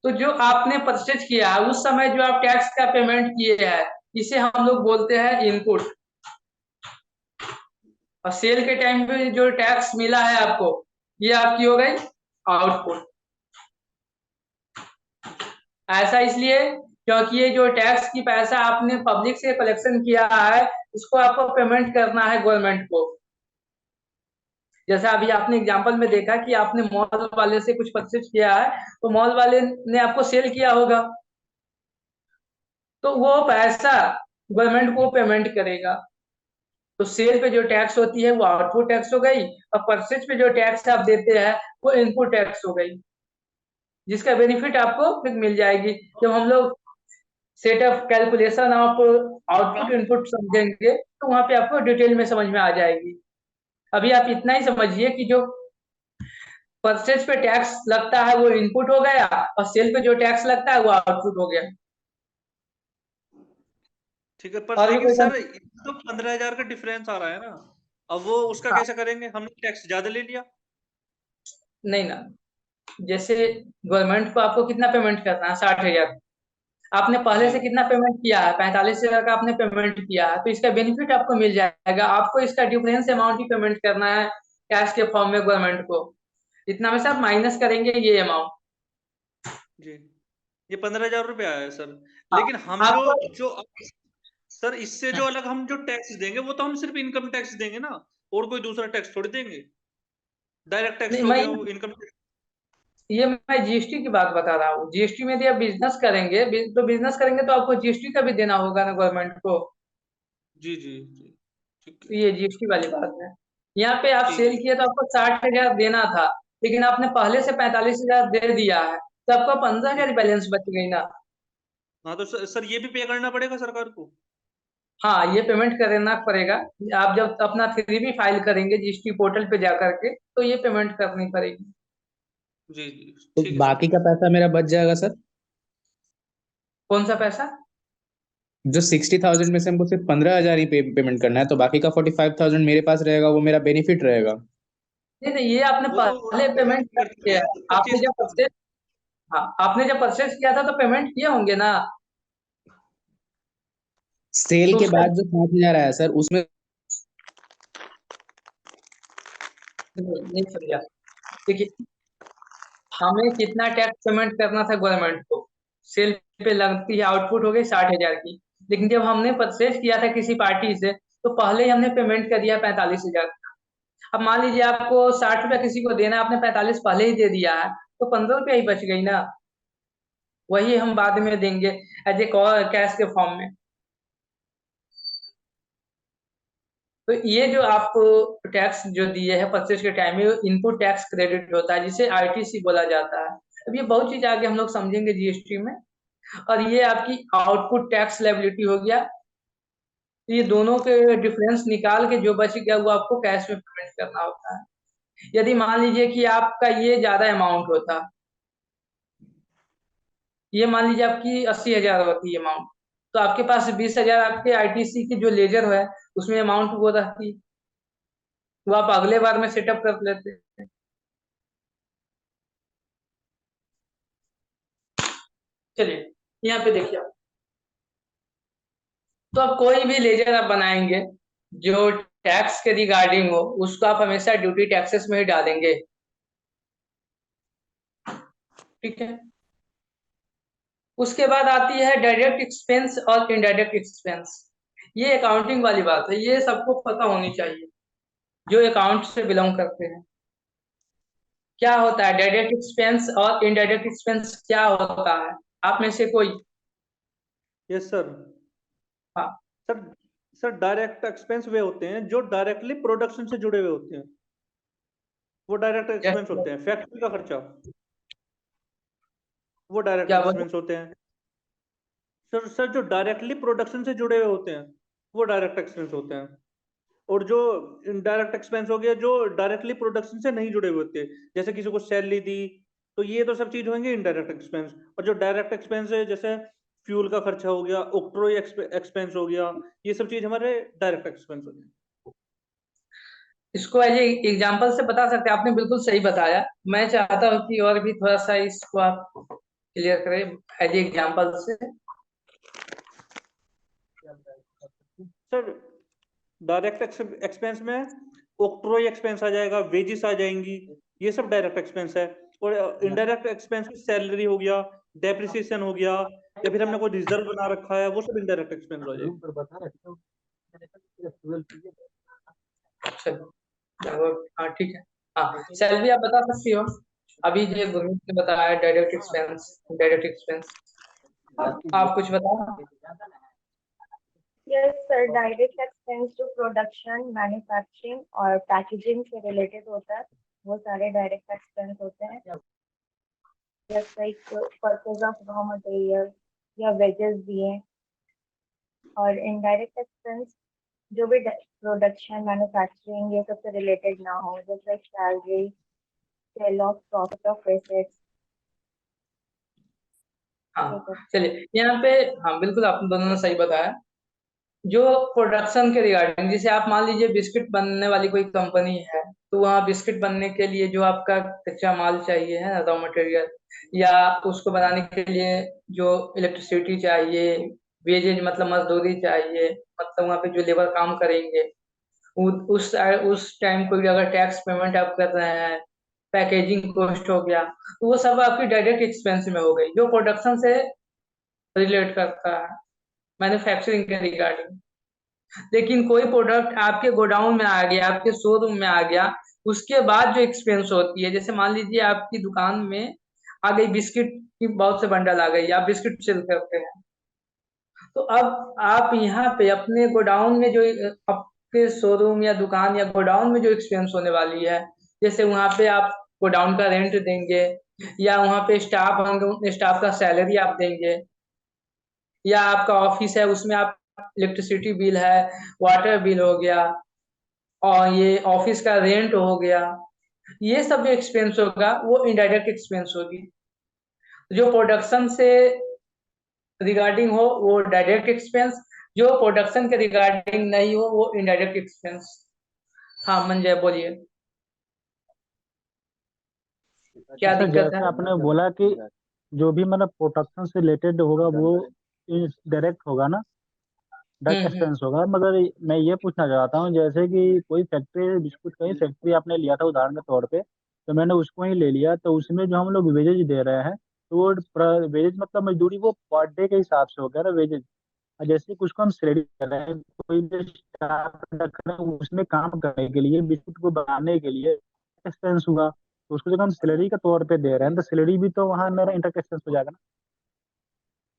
तो जो आपने परचेज किया है उस समय जो आप टैक्स का पेमेंट किए हैं इसे हम लोग बोलते हैं इनपुट, और सेल के टाइम पे जो टैक्स मिला है आपको ये आपकी हो गई आउटपुट। ऐसा इसलिए क्योंकि ये जो टैक्स की पैसा आपने पब्लिक से कलेक्शन किया है इसको आपको पेमेंट करना है गवर्नमेंट को। जैसा अभी आपने एग्जांपल में देखा कि आपने मॉल वाले से कुछ परचेज किया है तो मॉल वाले ने आपको सेल किया होगा, तो वो पैसा गवर्नमेंट को पेमेंट करेगा। तो सेल पे जो टैक्स होती है वो आउटपुट टैक्स हो गई, और परचेज पे जो टैक्स आप देते हैं वो इनपुट टैक्स हो गई, जिसका बेनिफिट आपको फिर मिल जाएगी जब हम लोग set of calculation of output input समझेंगे तो वहां पे आपको डिटेल में समझ में आ जाएगी। अभी आप इतना ही समझिए कि जो परचेज पे टैक्स लगता है वो इनपुट हो गया और सेल पे जो टैक्स लगता है वो आउटपुट हो गया। ठीक है, पर और भी लेकिन क्वेश्चन? सर तो 15,000 का डिफरेंस आ रहा है ना, अब वो उसका हाँ, कैसे करेंगे, हमने टैक्स ज्यादा ले लिया। नहीं ना, जैसे गवर्नमेंट को आपको कितना पेमेंट करना है 60,000, आपने पहले जी से कितना पेमेंट किया है 45,000 का आपने पेमेंट किया है, तो इसका बेनिफिट आपको मिल जाएगा। आपको इसका डिफरेंस अमाउंट ही पेमेंट करना है कैश के फॉर्म में गवर्नमेंट को, इतना में से आप माइनस करेंगे ये अमाउंट। जी, ये 15,000 रुपये आया है सर, हाँ, लेकिन हम जो आपको जो सर इससे जो अलग हम जो टैक्स देंगे वो तो हम सिर्फ इनकम टैक्स देंगे ना, और कोई दूसरा टैक्स थोड़ी देंगे। डायरेक्ट टैक्स नहीं, हो मैं गया वो इनकम टैक्स। मैं जीएसटी की बात बता रहा हूँ। जीएसटी में यदि आप बिजनेस करेंगे तो बिजनेस करेंगे तो आपको जीएसटी का भी देना होगा ना गवर्नमेंट को, जी जी जी, ठीक तो है। ये जीएसटी वाली बात है। यहाँ पे आप ठीक सेल है। किए तो आपको 60,000 देना था, लेकिन आपने पहले से 45,000 दे दिया है, तो आपका 15,000 बैलेंस बच गई ना। हाँ तो सर ये भी पे करना पड़ेगा सरकार को। हाँ, ये पेमेंट करना पड़ेगा। आप जब अपना 3B फाइल करेंगे जीएसटी पोर्टल पे जा करके तो ये पेमेंट करनी पड़ेगी। जी जी, तो ठीक है सर। बाकी का पैसा मेरा बच जाएगा सर? कौन सा पैसा? जो 60,000 में से हमको सिर्फ 15,000 ही पेमेंट करना है, तो बाकी का 45,000 मेरे पास रहेगा, वो मेरा बेनिफिट रहेगा। नहीं नहीं, ये आपने वो तो पहले पेमेंट कर करते दिया हैं है। आपने परचेज। जब परचेज, हाँ आपने जब परचेज किया था तो पेमेंट किए होंगे ना, सेल तो के उसका बाद जो 5,000 आया सर उसमें नहीं समझा। देखिए, हमें कितना टैक्स पेमेंट करना था गवर्नमेंट को, सेल पे लगती है आउटपुट हो गई 60,000 की, लेकिन जब हमने परचेज किया था किसी पार्टी से तो पहले ही हमने पेमेंट कर दिया 45,000। अब मान लीजिए आपको 60 रुपया किसी को देना, आपने 45 पहले ही दे दिया है, तो 15 रुपया ही बच गई ना, वही हम बाद में देंगे एज ए कैश के फॉर्म में। तो ये जो आपको टैक्स जो दिए है परचेज के टाइम में इनपुट टैक्स क्रेडिट होता है, जिसे आईटीसी बोला जाता है। अब ये बहुत चीज आगे हम लोग समझेंगे जीएसटी में। और ये आपकी आउटपुट टैक्स लायबिलिटी हो गया, तो ये दोनों के डिफरेंस निकाल के जो बच गया वो आपको कैश में पेमेंट करना होता है। यदि मान लीजिए कि आपका ये ज्यादा अमाउंट होता, ये मान लीजिए आपकी 80,000 होती है अमाउंट, तो आपके पास 20,000 आपके आईटीसी की जो लेजर है उसमें अमाउंट वो रहती, वो आप अगले बार में सेटअप कर लेते। चलिए यहाँ पे देखिए, तो आप कोई भी लेजर आप बनाएंगे जो टैक्स के रिगार्डिंग हो उसको आप हमेशा ड्यूटी टैक्सेस में ही डालेंगे, ठीक है। उसके बाद आती है डायरेक्ट एक्सपेंस और इनडायरेक्ट एक्सपेंस। ये अकाउंटिंग वाली बात है, ये सबको पता होनी चाहिए जो अकाउंट से बिलोंग करते हैं। क्या होता है डायरेक्ट एक्सपेंस और इनडायरेक्ट एक्सपेंस क्या होता है? आप में से कोई? Yes sir. हाँ सर सर डायरेक्ट एक्सपेंस वे होते हैं जो डायरेक्टली प्रोडक्शन से जुड़े हुए होते हैं, वो डायरेक्ट एक्सपेंस होते हैं। फैक्ट्री का खर्चा वो डायरेक्ट क्या बोले? एक्सपेंस होते हैं। सर जो डायरेक्टली प्रोडक्शन से जुड़े हुए होते हैं वो डायरेक्ट एक्सपेंस होते हैं, और जो इनडायरेक्ट एक्सपेंस हो गया जो डायरेक्टली प्रोडक्शन से नहीं जुड़े हुए होते, जैसे किसी को सैलरी दी, तो ये तो सब चीज होंगे इनडायरेक्ट एक्सपेंस। और जो डायरेक्ट एक्सपेंस है जैसे फ्यूल का खर्चा हो गया, ऑक्ट्रोई एक्सपेंस हो गया, ये सब चीज हमारे डायरेक्ट एक्सपेंस हो गए। इसको एज एग्जाम्पल से बता सकते हैं? आपने बिल्कुल सही बताया। मैं चाहता हूँ कि और भी थोड़ा सा इसको आप क्लियर करें एज एग्जाम्पल से। सर डायरेक्ट एक्सपेंस में ऑक्ट्रोई एक्सपेंस आ जाएगा, वेजेस आ जाएंगी, ये सब डायरेक्ट एक्सपेंस है। और इनडायरेक्ट एक्सपेंस में सैलरी हो गया, डेप्रिसिएशन हो गया, या फिर हमने कोई रिजर्व बना रखा है, वो सब इनडायरेक्ट एक्सपेंस हो जाएगा। चलो हाँ ठीक है। हाँ सैलरी आप बता सकती हो? अभी जो गुरमीत ने बताया डायरेक्ट एक्सपेंस आप कुछ बताओ। यस सर, डायरेक्ट एक्सपेंस जो प्रोडक्शन, मैन्युफैक्चरिंग और पैकेजिंग से रिलेटेड होता है वो सारे डायरेक्ट एक्सपेंस होते हैं। Just like purchase of raw material या वेजेस दिए। और इनडायरेक्ट एक्सपेंस जो भी प्रोडक्शन, मैन्युफैक्चरिंग ये सब से रिलेटेड ना हो, just like salary, sale of profit of assets. हाँ चलिए यहाँ पे, हाँ बिल्कुल आप दोनों ने सही बताया। जो प्रोडक्शन के रिगार्डिंग, जैसे आप मान लीजिए बिस्किट बनने वाली कोई कंपनी है, तो वहाँ बिस्किट बनने के लिए जो आपका कच्चा माल चाहिए है ना, रॉ मटेरियल, या उसको बनाने के लिए जो इलेक्ट्रिसिटी चाहिए, वेजेज मतलब मजदूरी चाहिए, मतलब वहाँ पे जो लेबर काम करेंगे, उस टाइम कोई अगर टैक्स पेमेंट आप कर रहे हैं, पैकेजिंग कॉस्ट हो गया, तो वो सब आपकी डायरेक्ट एक्सपेंस में हो गई, जो प्रोडक्शन से रिलेट करता है, मैन्युफैक्चरिंग के रिगार्डिंग। लेकिन कोई प्रोडक्ट आपके गोडाउन में आ गया, आपके शोरूम में आ गया, उसके बाद जो एक्सपेंस होती है, जैसे मान लीजिए आपकी दुकान में आ गई बिस्किट की बहुत से बंडल आ गई, आप बिस्किट सेल करते हैं, तो अब आप यहाँ पे अपने गोडाउन में जो आपके शोरूम या दुकान या गोडाउन में जो एक्सपेंस होने वाली है, जैसे वहाँ पे आप गोडाउन का रेंट देंगे, या वहाँ पे स्टाफ होंगे, स्टाफ का सैलरी आप देंगे, या आपका ऑफिस है उसमें आप इलेक्ट्रिसिटी बिल है, वाटर बिल हो गया, और ये ऑफिस का रेंट हो गया, ये सब जो एक्सपेंस होगा वो इनडायरेक्ट एक्सपेंस होगी। जो प्रोडक्शन से रिगार्डिंग हो वो डायरेक्ट एक्सपेंस, जो प्रोडक्शन के रिगार्डिंग नहीं हो वो इनडायरेक्ट एक्सपेंस। हाँ मंजय बोलिए, क्या सर दिक्कत है? जैसे आपने बोला कि जो भी मतलब प्रोडक्शन से रिलेटेड होगा वो डायरेक्ट होगा ना, डायरेक्ट एक्सपेंस होगा। मगर मैं ये पूछना चाहता हूँ जैसे कि कोई फैक्ट्री, बिस्कुट का ही फैक्ट्री आपने लिया था उदाहरण के तौर पे, तो मैंने उसको ही ले लिया, तो उसमें जो हम लोग वेजेज दे रहे हैं, तो वो वेजेज मतलब मजदूरी वो पर डे के हिसाब से हो गया ना वेजेज। और जैसे कुछ को हम सैलरी कर रहे हैं, कोई भी स्टाफ रख रहे हैं उसमें काम करने के लिए, बिस्कुट को बनाने के लिए एक्सपेंस हुआ, तो उसको जब हम सैलरी के तौर पे दे रहे हैं तो सैलरी भी तो वहाँ मेरा इंटर एक्सपेंस हो जाएगा ना।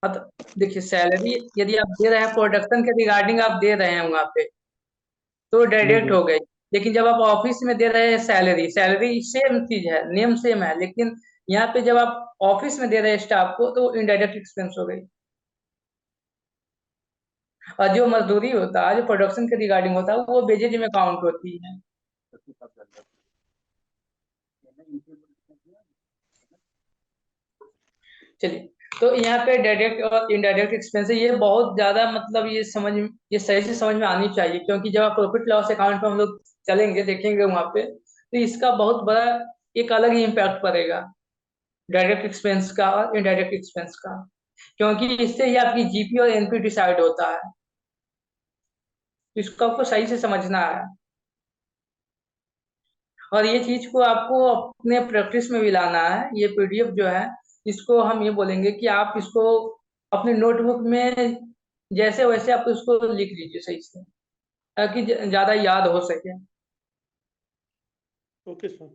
हाँ तो देखिए, सैलरी यदि आप दे रहे हैं प्रोडक्शन के रिगार्डिंग आप दे रहे हैं वहाँ पे, तो जी डायरेक्ट जी। हो गई। लेकिन जब आप ऑफिस में दे रहे हैं सैलरी, सैलरी सेम चीज है, नेम सेम है, लेकिन यहाँ पे जब आप ऑफिस में दे रहे हैं स्टाफ को, तो इनडायरेक्ट एक्सपेंस हो गई। और जो मजदूरी होता है, जो प्रोडक्शन के रिगार्डिंग होता है, वो वेजेज में काउंट होती है। चलिए, तो यहाँ पे डायरेक्ट और इनडायरेक्ट एक्सपेंस है, ये बहुत ज्यादा मतलब ये सही से समझ में आनी चाहिए, क्योंकि जब आप प्रॉफिट लॉस अकाउंट पे हम लोग चलेंगे, देखेंगे वहां पे, तो इसका बहुत बड़ा एक अलग ही इम्पैक्ट पड़ेगा, डायरेक्ट एक्सपेंस का और इनडायरेक्ट एक्सपेंस का, क्योंकि इससे ही आपकी जीपी और एनपी डिसाइड होता है। तो इसको आपको सही से समझना है, और ये चीज को आपको अपने प्रैक्टिस में भी लाना है। ये पीडीएफ जो है, इसको हम ये बोलेंगे कि आप इसको अपने नोटबुक में जैसे वैसे आप उसको लिख लीजिए सही से, ताकि ज्यादा याद हो सके। Okay sir.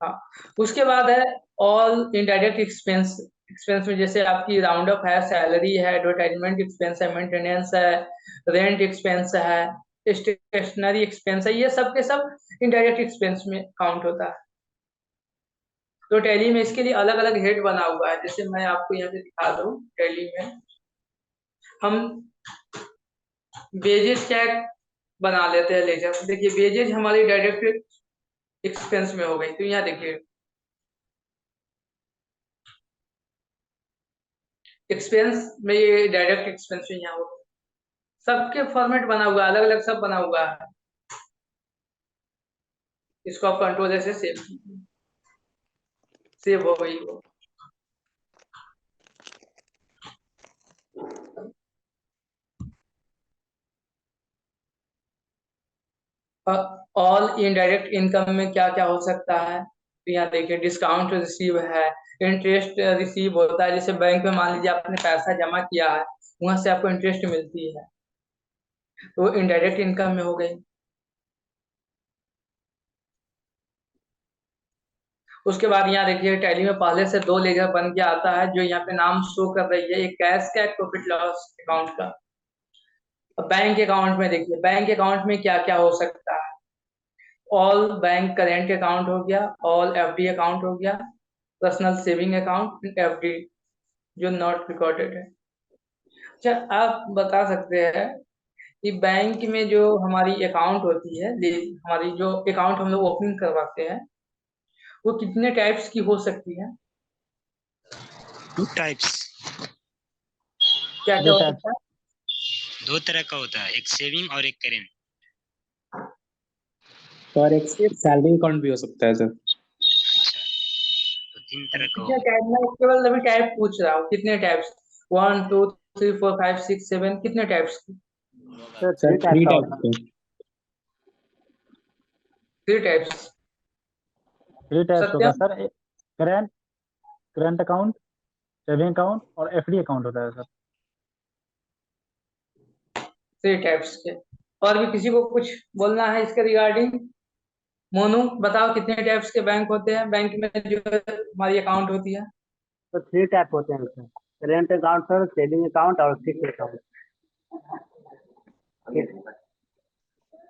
हाँ, उसके बाद है ऑल इनडायरेक्ट एक्सपेंस एक्सपेंस में जैसे आपकी राउंड अप है, सैलरी है, एडवर्टाइजमेंट एक्सपेंस है, मेंटेनेंस है, रेंट एक्सपेंस है, स्टेशनरी एक्सपेंस है, ये सब के सब इनडायरेक्ट एक्सपेंस में काउंट होता है। तो टैली में इसके लिए अलग अलग हेड बना हुआ है। जैसे मैं आपको यहाँ पे दिखा दूं, टैली में हम वेजेज क्या बना लेते हैं लेजर। देखिए वेजेज हमारी डायरेक्ट एक्सपेंस में हो गई। तो यहाँ देखिए एक्सपेंस में, ये डायरेक्ट एक्सपेंस में यहाँ हो गई। सबके फॉर्मेट बना हुआ है, अलग अलग सब बना हुआ है। इसको आप कंट्रोल ऐसे सेव हो गई वो। ऑल इनडायरेक्ट इनकम में क्या क्या हो सकता है। तो यहाँ देखिए डिस्काउंट रिसीव है, इंटरेस्ट रिसीव होता है। जैसे बैंक में मान लीजिए आपने पैसा जमा किया है, वहां से आपको इंटरेस्ट मिलती है, तो इनडायरेक्ट इनकम में हो गई। उसके बाद यहाँ देखिए टैली में पहले से 2 लेजर बन के आता है, जो यहाँ पे नाम शो कर रही है, एक कैश का, एक प्रॉफिट लॉस अकाउंट का। बैंक अकाउंट में देखिए, बैंक अकाउंट में क्या क्या हो सकता है। ऑल बैंक करेंट अकाउंट हो गया, ऑल एफडी अकाउंट हो गया, पर्सनल सेविंग अकाउंट, एफडी जो नॉट रिकॉर्डेड है। अच्छा, आप बता सकते हैं कि बैंक में जो हमारी अकाउंट होती है, हमारी जो अकाउंट हम लोग ओपनिंग करवाते हैं, वो कितने टाइप्स की हो सकती है? 2 टाइप्स। क्या क्या दो हो टाइप सकता है? 2 तरह का होता है, एक सेविंग और एक करेंट। और एक सैलरी अकाउंट भी हो सकता है सर। अच्छा, तो 3 तरह का कितने होगा। टाइप? मैं केवल अभी टाइप पूछ रहा हूँ, कितने टाइप्स? 1 2 3 4 5 6 7, कितने टाइप्स की? सर सर 3 टाइप 3 का टाइप होता है। के। 3 टाइप्स। 3 टाइप्स होगा Satyam? Sir. Current current account, saving account और एफडी अकाउंट होता है सर। 3 टाइप्स के। और भी किसी को कुछ बोलना है इसके रिगार्डिंग? मोनू बताओ, कितने टाइप्स के बैंक होते हैं, बैंक में जो हमारी अकाउंट होती है? तो 3 टाइप होते हैं sir, current account sir, saving account और फिक्स अकाउंट।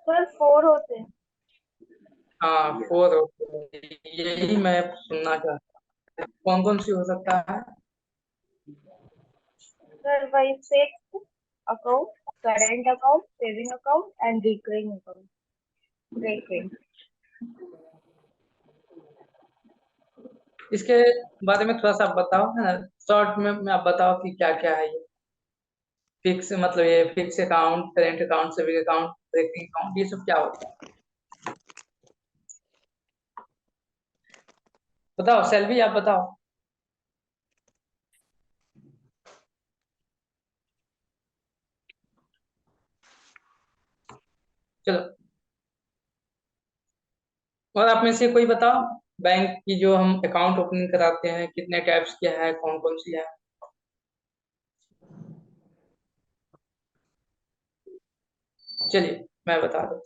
सर 4 होते हैं। हाँ 4 होते हैं, यही मैं सुनना चाहता हूँ। कौन कौन सी हो सकता है? सर वही fix account, current account, saving account and recurring account. Recurring. इसके बारे में थोड़ा सा आप बताओ, है ना, शॉर्ट में आप बताओ कि क्या क्या है ये फिक्स, मतलब ये fix account, current account, saving account, breaking account, ये सब क्या होता है? बताओ सेल्वी, आप बताओ। चलो, और आप में से कोई बताओ, बैंक की जो हम अकाउंट ओपनिंग कराते हैं, कितने टाइप्स के है, कौन कौन सी है? चलिए मैं बता दूं।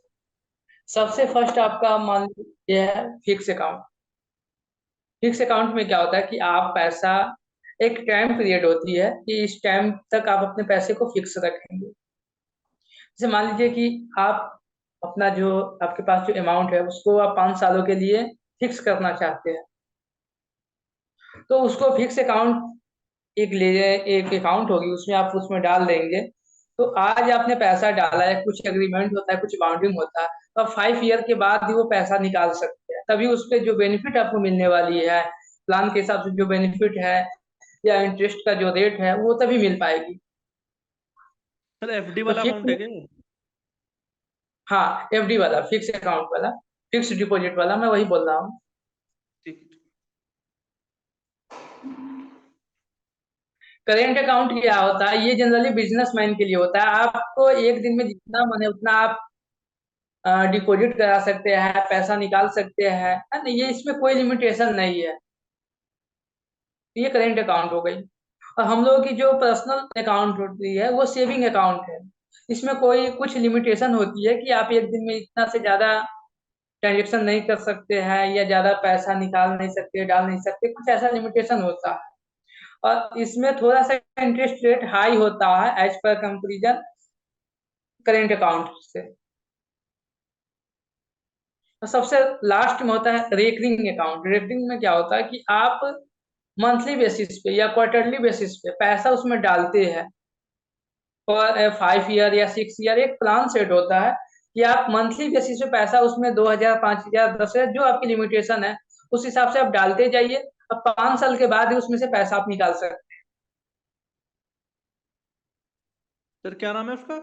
सबसे फर्स्ट आपका मान लीजिए है फिक्स अकाउंट। फिक्स अकाउंट में क्या होता है कि आप पैसा, एक टाइम पीरियड होती है कि इस टाइम तक आप अपने पैसे को फिक्स रखेंगे। जैसे मान लीजिए कि आप अपना जो आपके पास जो अमाउंट है उसको आप 5 सालों के लिए फिक्स करना चाहते हैं, तो उसको फिक्स अकाउंट एक अकाउंट होगी, उसमें आप उसमें डाल देंगे। तो आज आपने पैसा डाला है, कुछ एग्रीमेंट होता है, कुछ बाउंडिंग होता है, तो आप 5 ईयर के बाद ही वो पैसा निकाल सकते हैं। तभी उस पर जो बेनिफिट आपको मिलने वाली है, प्लान के हिसाब से जो बेनिफिट है या इंटरेस्ट का जो रेट है, वो तभी मिल पाएगी। सर एफडी तो वाला अकाउंट है फिक्स, क्या ये? हाँ एफडी वाला, फिक्स अकाउंट वाला, फिक्स डिपॉजिट वाला, मैं वही बोल रहा हूँ। ठीक। करेंट अकाउंट क्या होता है? ये जनरली बिजनेसमैन के लिए होता है। आपको एक दिन में जितना मन है उतना आप डिपॉजिट करा सकते हैं, पैसा निकाल सकते हैं, है ना, ये इसमें कोई लिमिटेशन नहीं है। ये करेंट अकाउंट हो गई। और हम लोगों की जो पर्सनल अकाउंट होती है वो सेविंग अकाउंट है। इसमें कोई कुछ लिमिटेशन होती है कि आप एक दिन में इतना से ज्यादा ट्रांजेक्शन नहीं कर सकते हैं, या ज्यादा पैसा निकाल नहीं सकते, डाल नहीं सकते, कुछ ऐसा लिमिटेशन होता है। और इसमें थोड़ा सा इंटरेस्ट रेट हाई होता है as per comparison current account से। तो सबसे लास्ट में होता है रेकरिंग अकाउंट। रेकरिंग में क्या होता है कि आप मंथली बेसिस पे या क्वार्टरली बेसिस पे पैसा उसमें डालते हैं और 5 ईयर या 6 ईयर एक प्लान सेट होता है कि आप मंथली बेसिस पे पैसा उसमें 2,000, 5,000, 10,000 जो आपकी लिमिटेशन है उस हिसाब से आप डालते जाइए। अब 5 साल के बाद ही उसमें से पैसा आप निकाल सकते सर क्या नाम है उसका?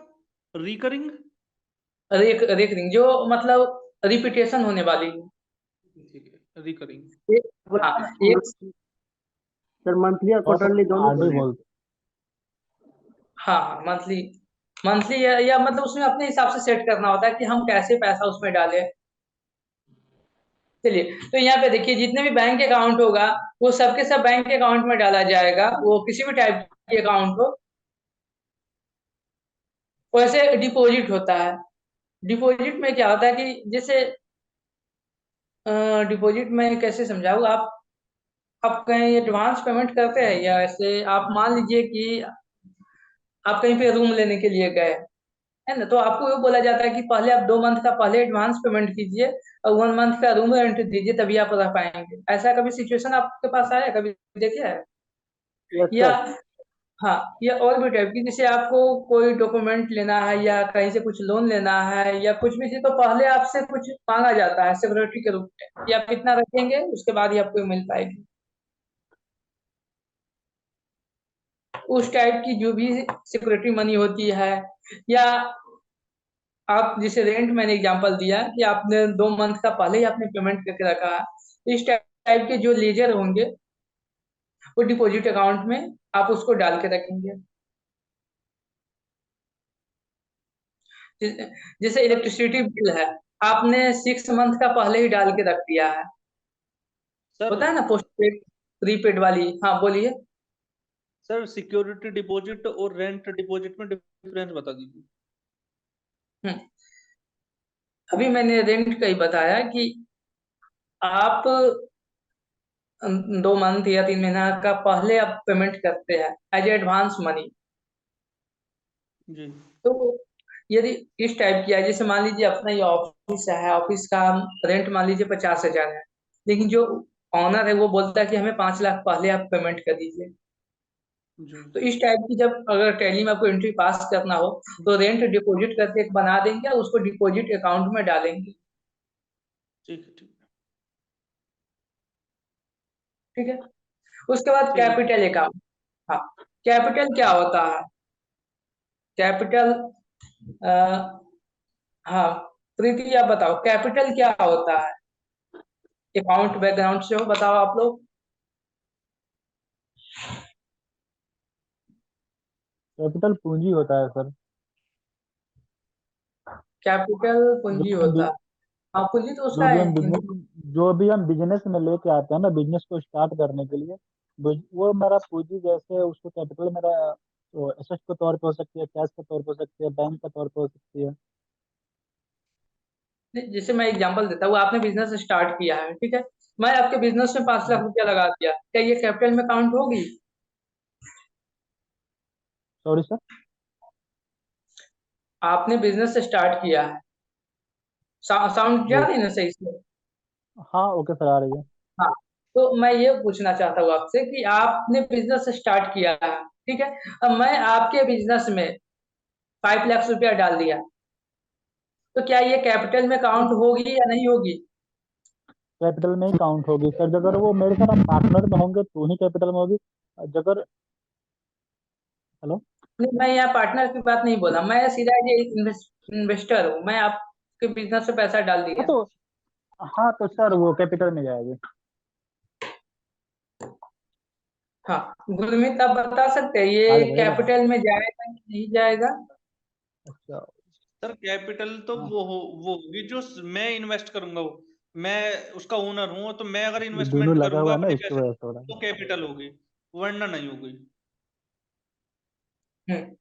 रिकरिंग हैं। रेकरिंग जो मतलब रिपीटेशन होने वाली है। ठीक है, रिकरिंग। हाँ एक सर मंथली और क्वार्टरली दोनों आरडी बोल रहे हैं। बोलते हाँ मंथली मंथली या मतलब उसमें अपने हिसाब से सेट करना होता है कि हम कैसे पैसा उसमें डालें। चलिए तो यहाँ पे देखिए जितने भी बैंक अकाउंट होगा वो सबके सब बैंक अकाउंट में डाला जाएगा, वो किसी भी टाइप के अकाउंट हो। वैसे डिपॉजिट होता है। डिपॉजिट में क्या होता है कि जैसे डिपॉजिट में कैसे समझाऊँ आप कहीं एडवांस पेमेंट करते हैं या ऐसे आप मान लीजिए कि आप कहीं पे रूम लेने के लिए गए है ना, तो आपको ये बोला जाता है कि पहले आप 2 मंथ का पहले एडवांस पेमेंट कीजिए और 1 मंथ का रूम रेंट दीजिए तभी आप रह पाएंगे। ऐसा कभी सिचुएशन आपके पास आया, कभी देखे है? यस या सर। हाँ, या और भी टाइप की जैसे आपको कोई डॉक्यूमेंट लेना है या कहीं से कुछ लोन लेना है या कुछ भी चीज तो पहले आपसे कुछ मांगा जाता है सिक्योरिटी के रूप में कि आप कितना रखेंगे उसके बाद ही आपको मिल पाएगी। उस टाइप की जो भी सिक्योरिटी मनी होती है या आप जैसे रेंट मैंने एग्जांपल दिया कि आपने 2 मंथ का पहले ही आपने पेमेंट करके रखा है। इस टाइप के जो लेजर होंगे वो डिपॉजिट अकाउंट में आप उसको डाल के रखेंगे। जैसे इलेक्ट्रिसिटी बिल है, आपने 6 मंथ का पहले ही डाल के रख दिया है। सर होता है ना पोस्ट पेड प्रीपेड वाली। हाँ बोलिए। सर सिक्योरिटी डिपॉजिट और रेंट डिपॉजिट में डिफरेंस बता दीजिए। हम्म, अभी मैंने रेंट का ही बताया कि आप 2 मंथ या 3 महीना का पहले आप पेमेंट करते हैं एज एडवांस मनी। जी तो यदि इस टाइप की है जैसे मान लीजिए अपना ये ऑफिस है, ऑफिस का रेंट मान लीजिए 50,000 है, लेकिन जो ऑनर है वो बोलता है कि हमें 5 लाख पहले आप पेमेंट कर दीजिए। जी तो इस टाइप की जब अगर टैली में आपको एंट्री पास करना हो तो रेंट डिपॉजिट करके एक बना देंगे और उसको डिपॉजिट अकाउंट में डालेंगे। ठीक है ठीक है ठीक है। उसके बाद ठीक है। Capital account. हाँ, कैपिटल क्या होता है? कैपिटल हाँ प्रीति आप बताओ कैपिटल क्या होता है? अकाउंट बैकग्राउंड से हो, बताओ आप लोग। कैपिटल पूंजी होता है सर। कैपिटल जो पूंजी भी हम होता है। हाँ पूंजी तो जो उसका भी है हम बिजनेस हिंदी। जो भी हम बिजनेस में लेके आते हैं ना, बिजनेस को स्टार्ट करने के लिए, वो मेरा पूंजी जैसे उसको कैपिटल मेरा एसेट के तौर पे हो सकती है, कैश के तौर पे हो सकती है, बैंक के तौर पे हो सकती है। जैसे मैं एग्जांपल देता हूँ, आपने बिजनेस स्टार्ट किया है, ठीक है। मैं आपके बिजनेस में 5 लाख रुपया लगा दिया, क्या ये कैपिटल में काउंट होगी? Sorry sir. आपने बिजनेस स्टार्ट किया है। साउंड जा जी। रही है ना सही से? हाँ ओके सर, आ रही है। हाँ, तो मैं ये पूछना चाहता हूँ आपसे कि आपने बिजनेस स्टार्ट किया है, ठीक है। अब मैं आपके बिजनेस में 5 लाख रुपया डाल दिया, तो क्या ये कैपिटल में काउंट होगी या नहीं होगी? कैपिटल में ही काउंट होगी सर, अगर वो मेरे साथ पार्टनर में होंगे तो ही कैपिटल में होगी। अगर हेलो। नहीं, मैं यहाँ पार्टनर की बात नहीं बोला, मैं सीधा ये इन्वेस्टर हूँ, मैं आपके बिजनेस में पैसा डाल हाँ दिया। तो हाँ तो सर वो कैपिटल में जाएगी। हाँ गुरमीत आप बता सकते हैं आ ये जाएगा ना। कैपिटल में जाएगा कि नहीं जाएगा? अच्छा। सर कैपिटल तो हाँ, वो होगी जो मैं इन्वेस्ट करूंगा, वो मैं उसका ओनर हूँ, तो मैं अगर ये दोनों इन्वेस्टमेंट लगा करूंगा हुआ है ना, अपने इसकी पैसे वजह से हो रहा है। तो कैपिटल होगी, वरना नहीं होगी। हम्म,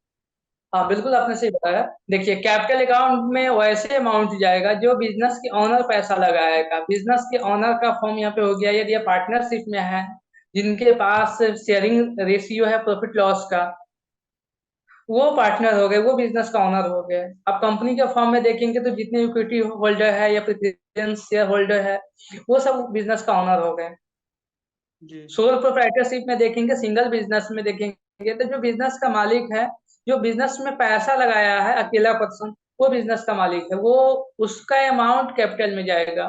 हाँ बिल्कुल आपने सही बताया। देखिए कैपिटल अकाउंट में वैसे अमाउंट जाएगा जो बिजनेस के ऑनर पैसा लगाएगा। बिजनेस के ऑनर का फॉर्म यहाँ पे हो गया, यदि आप पार्टनरशिप में है जिनके पास शेयरिंग रेशियो है प्रॉफिट लॉस का, वो पार्टनर हो गए, वो बिजनेस का ओनर हो गए। अब कंपनी के फॉर्म में देखेंगे तो जितने इक्विटी होल्डर है या प्रेफरेंस शेयर होल्डर है, वो सब बिजनेस का ओनर हो गए। जी सोल प्रोप्राइटरशिप में देखेंगे, सिंगल बिजनेस में देखेंगे तो जो बिजनेस का मालिक है, जो बिजनेस में पैसा लगाया है अकेला पर्सन, वो बिजनेस का मालिक है, वो उसका अमाउंट कैपिटल में जाएगा।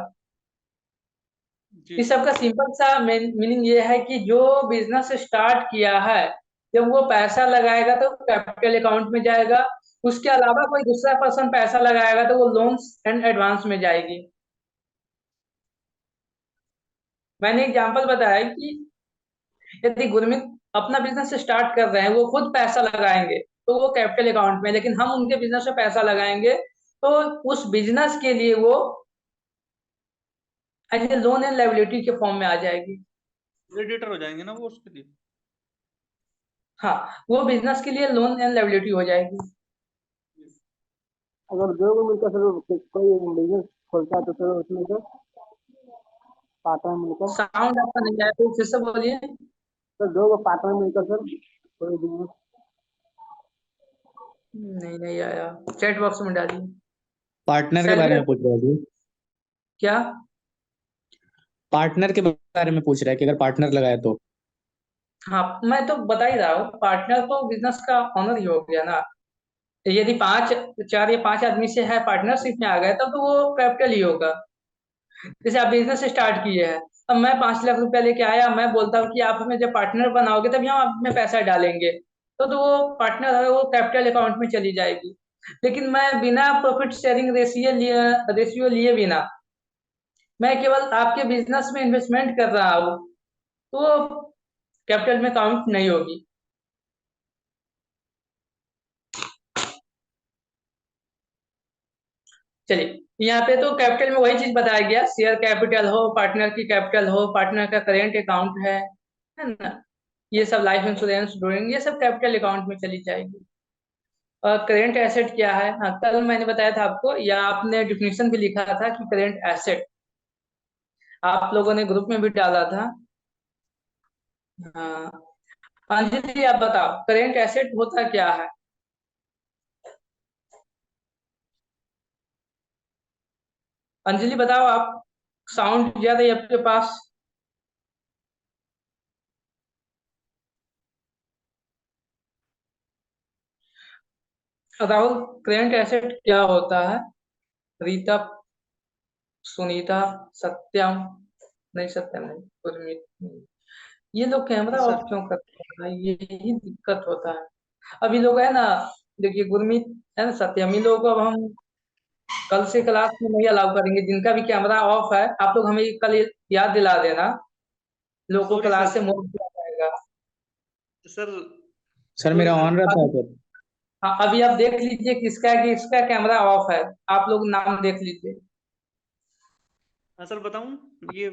जी इस सब का सिंपल सा मीनिंग ये है कि जो बिजनेस स्टार्ट किया है, जब वो पैसा लगाएगा तो कैपिटल अकाउंट में जाएगा। उसके अलावा कोई दूसरा पर्सन पैसा लगाएगा तो वो लोन्स एंड एडवांस में जाएगी। मैंने एग्जांपल बताया कि यदि गुरमीत अपना बिजनेस स्टार्ट कर रहे हैं, वो खुद पैसा लगाएंगे तो वो कैपिटल अकाउंट में, लेकिन हम उनके बिजनेस में पैसा लगाएंगे तो उस बिजनेस के लिए वो as a loan and liability के फॉर्म में आ जाएगी। क्रेडिटर हो जाएंगे ना वो उसके लिए। हाँ, वो बिजनेस के लिए लोन एंड लायबिलिटी हो जाएगी। अगर दो को मिलकर सर कोई बिजनेस खोलता है तो सर उसमें सर पार्टनर मिलकर, साउंड आपका नहीं आया तो फिर से बोलिए। सर दो को पार्टनर मिलकर सर कोई बिजनेस। नहीं आया, चैट बॉक्स में डालिए। पार्टनर के बारे में पूछ रहा है। क्या? पार्टनर के बारे में पूछ रहा है कि अगर पार्टनर लगाए तो। हाँ, मैं तो बता ही रहा हूँ, पार्टनर तो बिजनेस का ओनर ही हो गया ना। यदि 4 या 5 आदमी से है पार्टनरशिप में आ गए तब तो वो कैपिटल ही होगा। जैसे आप बिजनेस स्टार्ट किए हैं, अब मैं 5 लाख रुपया लेके आया, मैं बोलता हूँ कि आप हमें जब पार्टनर बनाओगे तभी हम आप में पैसा डालेंगे, तो वो पार्टनर है, वो कैपिटल अकाउंट में चली जाएगी। लेकिन मैं बिना प्रॉफिट शेयरिंग रेशियो लिए बिना मैं केवल आपके बिजनेस में इन्वेस्टमेंट कर रहा हूँ, तो कैपिटल में काउंट नहीं होगी। चलिए, यहाँ पे तो कैपिटल में वही चीज बताया गया, शेयर कैपिटल हो, पार्टनर की कैपिटल हो, पार्टनर का करेंट अकाउंट है ना, ये सब लाइफ इंश्योरेंस ड्राइंग, ये सब कैपिटल अकाउंट में चली जाएगी। और करेंट एसेट क्या है? हाँ, कल मैंने बताया था आपको, या आपने डिफिनेशन भी लिखा था कि करेंट एसेट, आप लोगों ने ग्रुप में भी डाला था। हाँ, अंजलि आप बताओ करेंट एसेट होता क्या है? अंजलि बताओ आप, साउंड ज्यादा है आपके पास। राहुल, करेंट एसेट क्या होता है? रीता, सुनीता, सत्यम, नहीं सत्यम नहीं, गुरमीत नहीं। ये लोग कैमरा सर ऑफ क्यों करते हैं? यही दिक्कत होता है। अभी लोग है ना, देखिए गुरमीत है ना, सत्यम, इन लोगों को अब हम कल से क्लास में नहीं अलाउ करेंगे। जिनका भी कैमरा ऑफ है, आप लोग हमें कल याद दिला देना, लोगों को सॉरी क्लास से सर। मूव किया जाएगा। सर सर सॉरी मेरा सर। ऑन रहता है अभी, सर। हाँ, अभी आप देख लीजिए किसका कैमरा ऑफ है, आप लोग नाम देख लीजिए। हाँ सर बताऊं, ये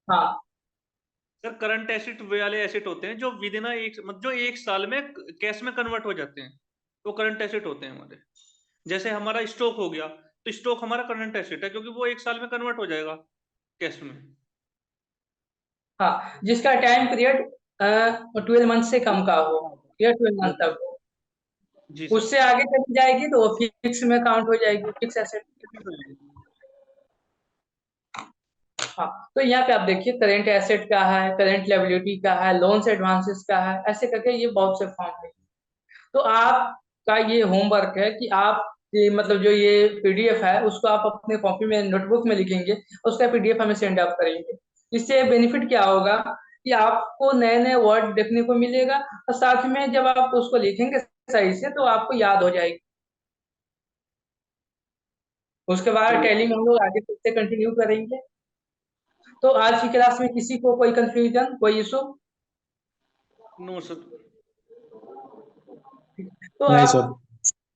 हाँ सर करंट एसेट वे वाले एसेट होते हैं जो विद इन जो एक साल में कैश में कन्वर्ट हो जाते हैं, वो करंट एसेट होते हैं हमारे। जैसे हमारा स्टॉक हो गया, तो स्टॉक हमारा करंट एसेट है क्योंकि वो एक साल में कन्वर्ट हो जाएगा कैश में। हाँ, जिसका टाइम पीरियड 12 मंथ से कम का हो या 12 मंथ तक हो, जी सर। उससे आगे चली जाएगी तो वो फिक्स में काउंट हो जाएगी, फिक्स एसेट। हाँ, तो यहाँ पे आप देखिए करेंट एसेट का है, करेंट लायबिलिटी का है, लोन्स एडवांसेस का है, ऐसे करके ये बहुत से फॉर्म है। तो आपका ये होमवर्क है कि आप मतलब जो ये पीडीएफ है उसको आप अपने कॉपी में नोटबुक में लिखेंगे, उसका पीडीएफ हमें सेंड अप करेंगे। इससे बेनिफिट क्या होगा कि आपको नए नए वर्ड देखने को मिलेगा, और साथ में जब आप उसको लिखेंगे सही से तो आपको याद हो जाएगी। उसके बाद टैली में हम लोग आगे फिर से कंटिन्यू करेंगे। तो आज की क्लास में किसी को कोई कंफ्यूजन, कोई इशू? No sir. तो नहीं आप, सर।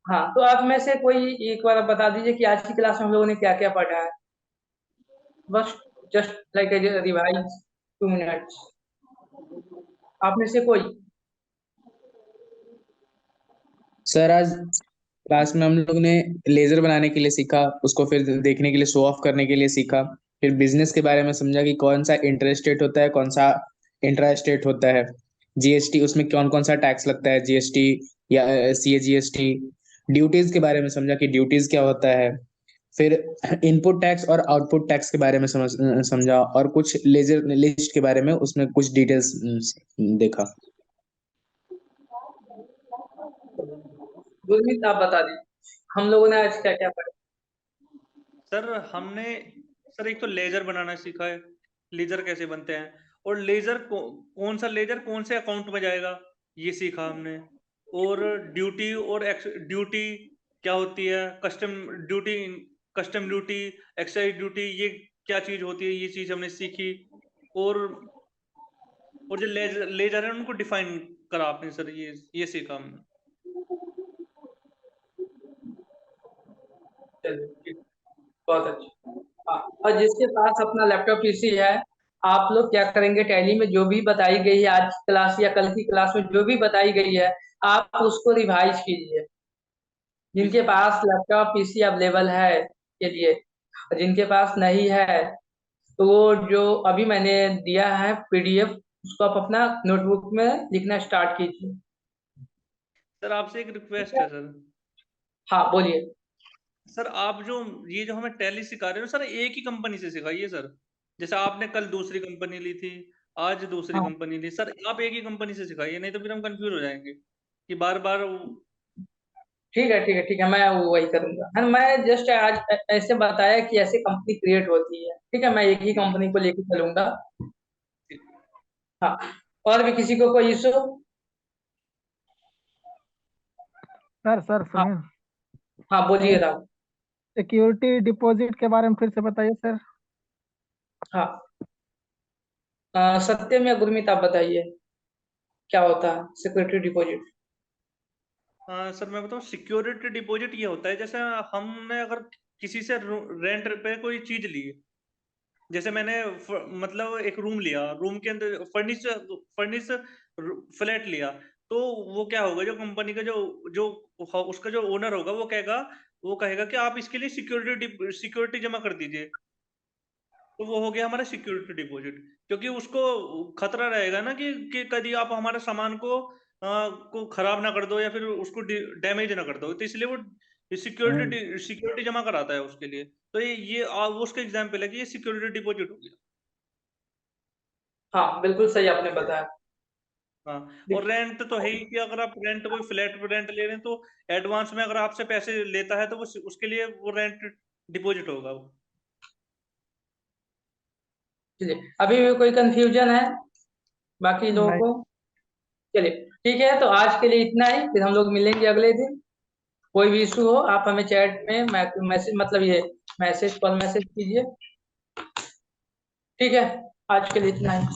हाँ, तो आप में से कोई एक बार बता दीजिए कि आज की क्लास में हम लोगों ने क्या क्या पढ़ा है, बस just like a revise 2 minutes. आप में से कोई? सर आज क्लास में हम लोग ने लेजर बनाने के लिए सीखा, उसको फिर देखने के लिए शो ऑफ करने के लिए सीखा, फिर बिजनेस के बारे में समझा कि कौन सा इंटरेस्ट रेट होता है, कौन सा इंट्रा स्टेट होता है, जीएसटी उसमें कौन कौन सा टैक्स लगता है, जीएसटी या सीएजीएसटी, ड्यूटीज के बारे में समझा कि ड्यूटीज क्या होता है, फिर इनपुट टैक्स और आउटपुट टैक्स के बारे में समझा, और कुछ लेजर लिस्ट के बारे में उसमें कुछ डिटेल्स देखा। गुरमीत आप बता दीजिए हम लोगों ने आज क्या क्या पढ़ा। सर हमने सर एक तो लेजर बनाना सीखा है, लेजर कैसे बनते हैं, और लेजर कौन सा लेजर कौन से अकाउंट में जाएगा ये सीखा हमने, और ड्यूटी और ड्यूटी क्या होती है, कस्टम ड्यूटी, एक्साइज ड्यूटी, ये क्या चीज होती है, ये चीज हमने सीखी। और जो लेजर है उनको डिफाइन करा आपने सर, ये सीखा हमने। चलिए, ठीक, बहुत अच्छा। हाँ, और जिसके पास अपना लैपटॉप पीसी है, आप लोग क्या करेंगे, टैली में जो भी बताई गई है आज की क्लास या कल की क्लास में जो भी बताई गई है, आप उसको रिवाइज कीजिए। जिनके पास लैपटॉप पीसी अवेलेबल है के लिए, जिनके पास नहीं है तो वो जो अभी मैंने दिया है पीडीएफ, उसको आप अपना नोटबुक में लिखना स्टार्ट कीजिए। सर आपसे एक रिक्वेस्ट है सर। हाँ बोलिए। सर आप जो ये जो हमें टैली सिखा रहे हो सर, एक ही कंपनी से सिखाइए सर। जैसे आपने कल दूसरी कंपनी ली थी, आज दूसरी हाँ। कंपनी ली, सर आप एक ही कंपनी से सिखाइए, नहीं तो फिर हम कंफ्यूज हो जाएंगे कि बार बार। ठीक है ठीक है ठीक है, मैं वही करूंगा। है ना, मैं जस्ट आज ऐसे बताया कि ऐसे कंपनी क्रिएट होती है। ठीक है, मैं एक ही कंपनी को लेकर चलूंगा। हाँ, और भी किसी को कोई इशू? सर हाँ सुनिए, हाँ बोलिए राम। सिक्योरिटी डिपॉजिट के बारे में फिर से बताइए सर। हाँ, सत्यम या गुरमीत आप बताइए क्या होता है सिक्योरिटी डिपॉजिट। सर मैं बताऊँ, सिक्योरिटी डिपॉजिट ये होता है जैसे हमने अगर किसी से रेंट पे कोई चीज ली, जैसे मैंने मतलब एक रूम लिया, रूम के अंदर फर्निश फ्लैट लिया, तो वो क्या होगा, जो कंपनी का जो जो उसका जो ओनर होगा वो कहेगा कि आप इसके लिए सिक्योरिटी जमा कर दीजिए। तो वो हो गया हमारा सिक्योरिटी डिपॉजिट, क्योंकि उसको खतरा रहेगा ना कि कभी आप हमारे सामान को खराब ना कर दो या फिर उसको डैमेज ना कर दो, तो इसलिए वो सिक्योरिटी जमा कराता है उसके लिए। तो वो उसका एग्जाम्पल है कि ये सिक्योरिटी डिपॉजिट हो गया। हाँ बिल्कुल सही आपने बताया। हाँ, और रेंट तो है ही कि अगर आप कोई फ्लैट पे रेंट ले रहे हैं, तो एडवांस में अगर आपसे पैसे लेता है तो वो उसके लिए वो रेंट डिपॉजिट होगा वो। चलिए, अभी भी कोई कंफ्यूजन है बाकी लोगों नहीं। को? चलिए ठीक है, तो आज के लिए इतना ही, फिर हम लोग मिलेंगे अगले दिन। कोई भी इशू हो आप हमें चैट में मैसेज, मतलब ये मैसेज कॉल मैसेज कीजिए। ठीक है, आज के लिए इतना ही।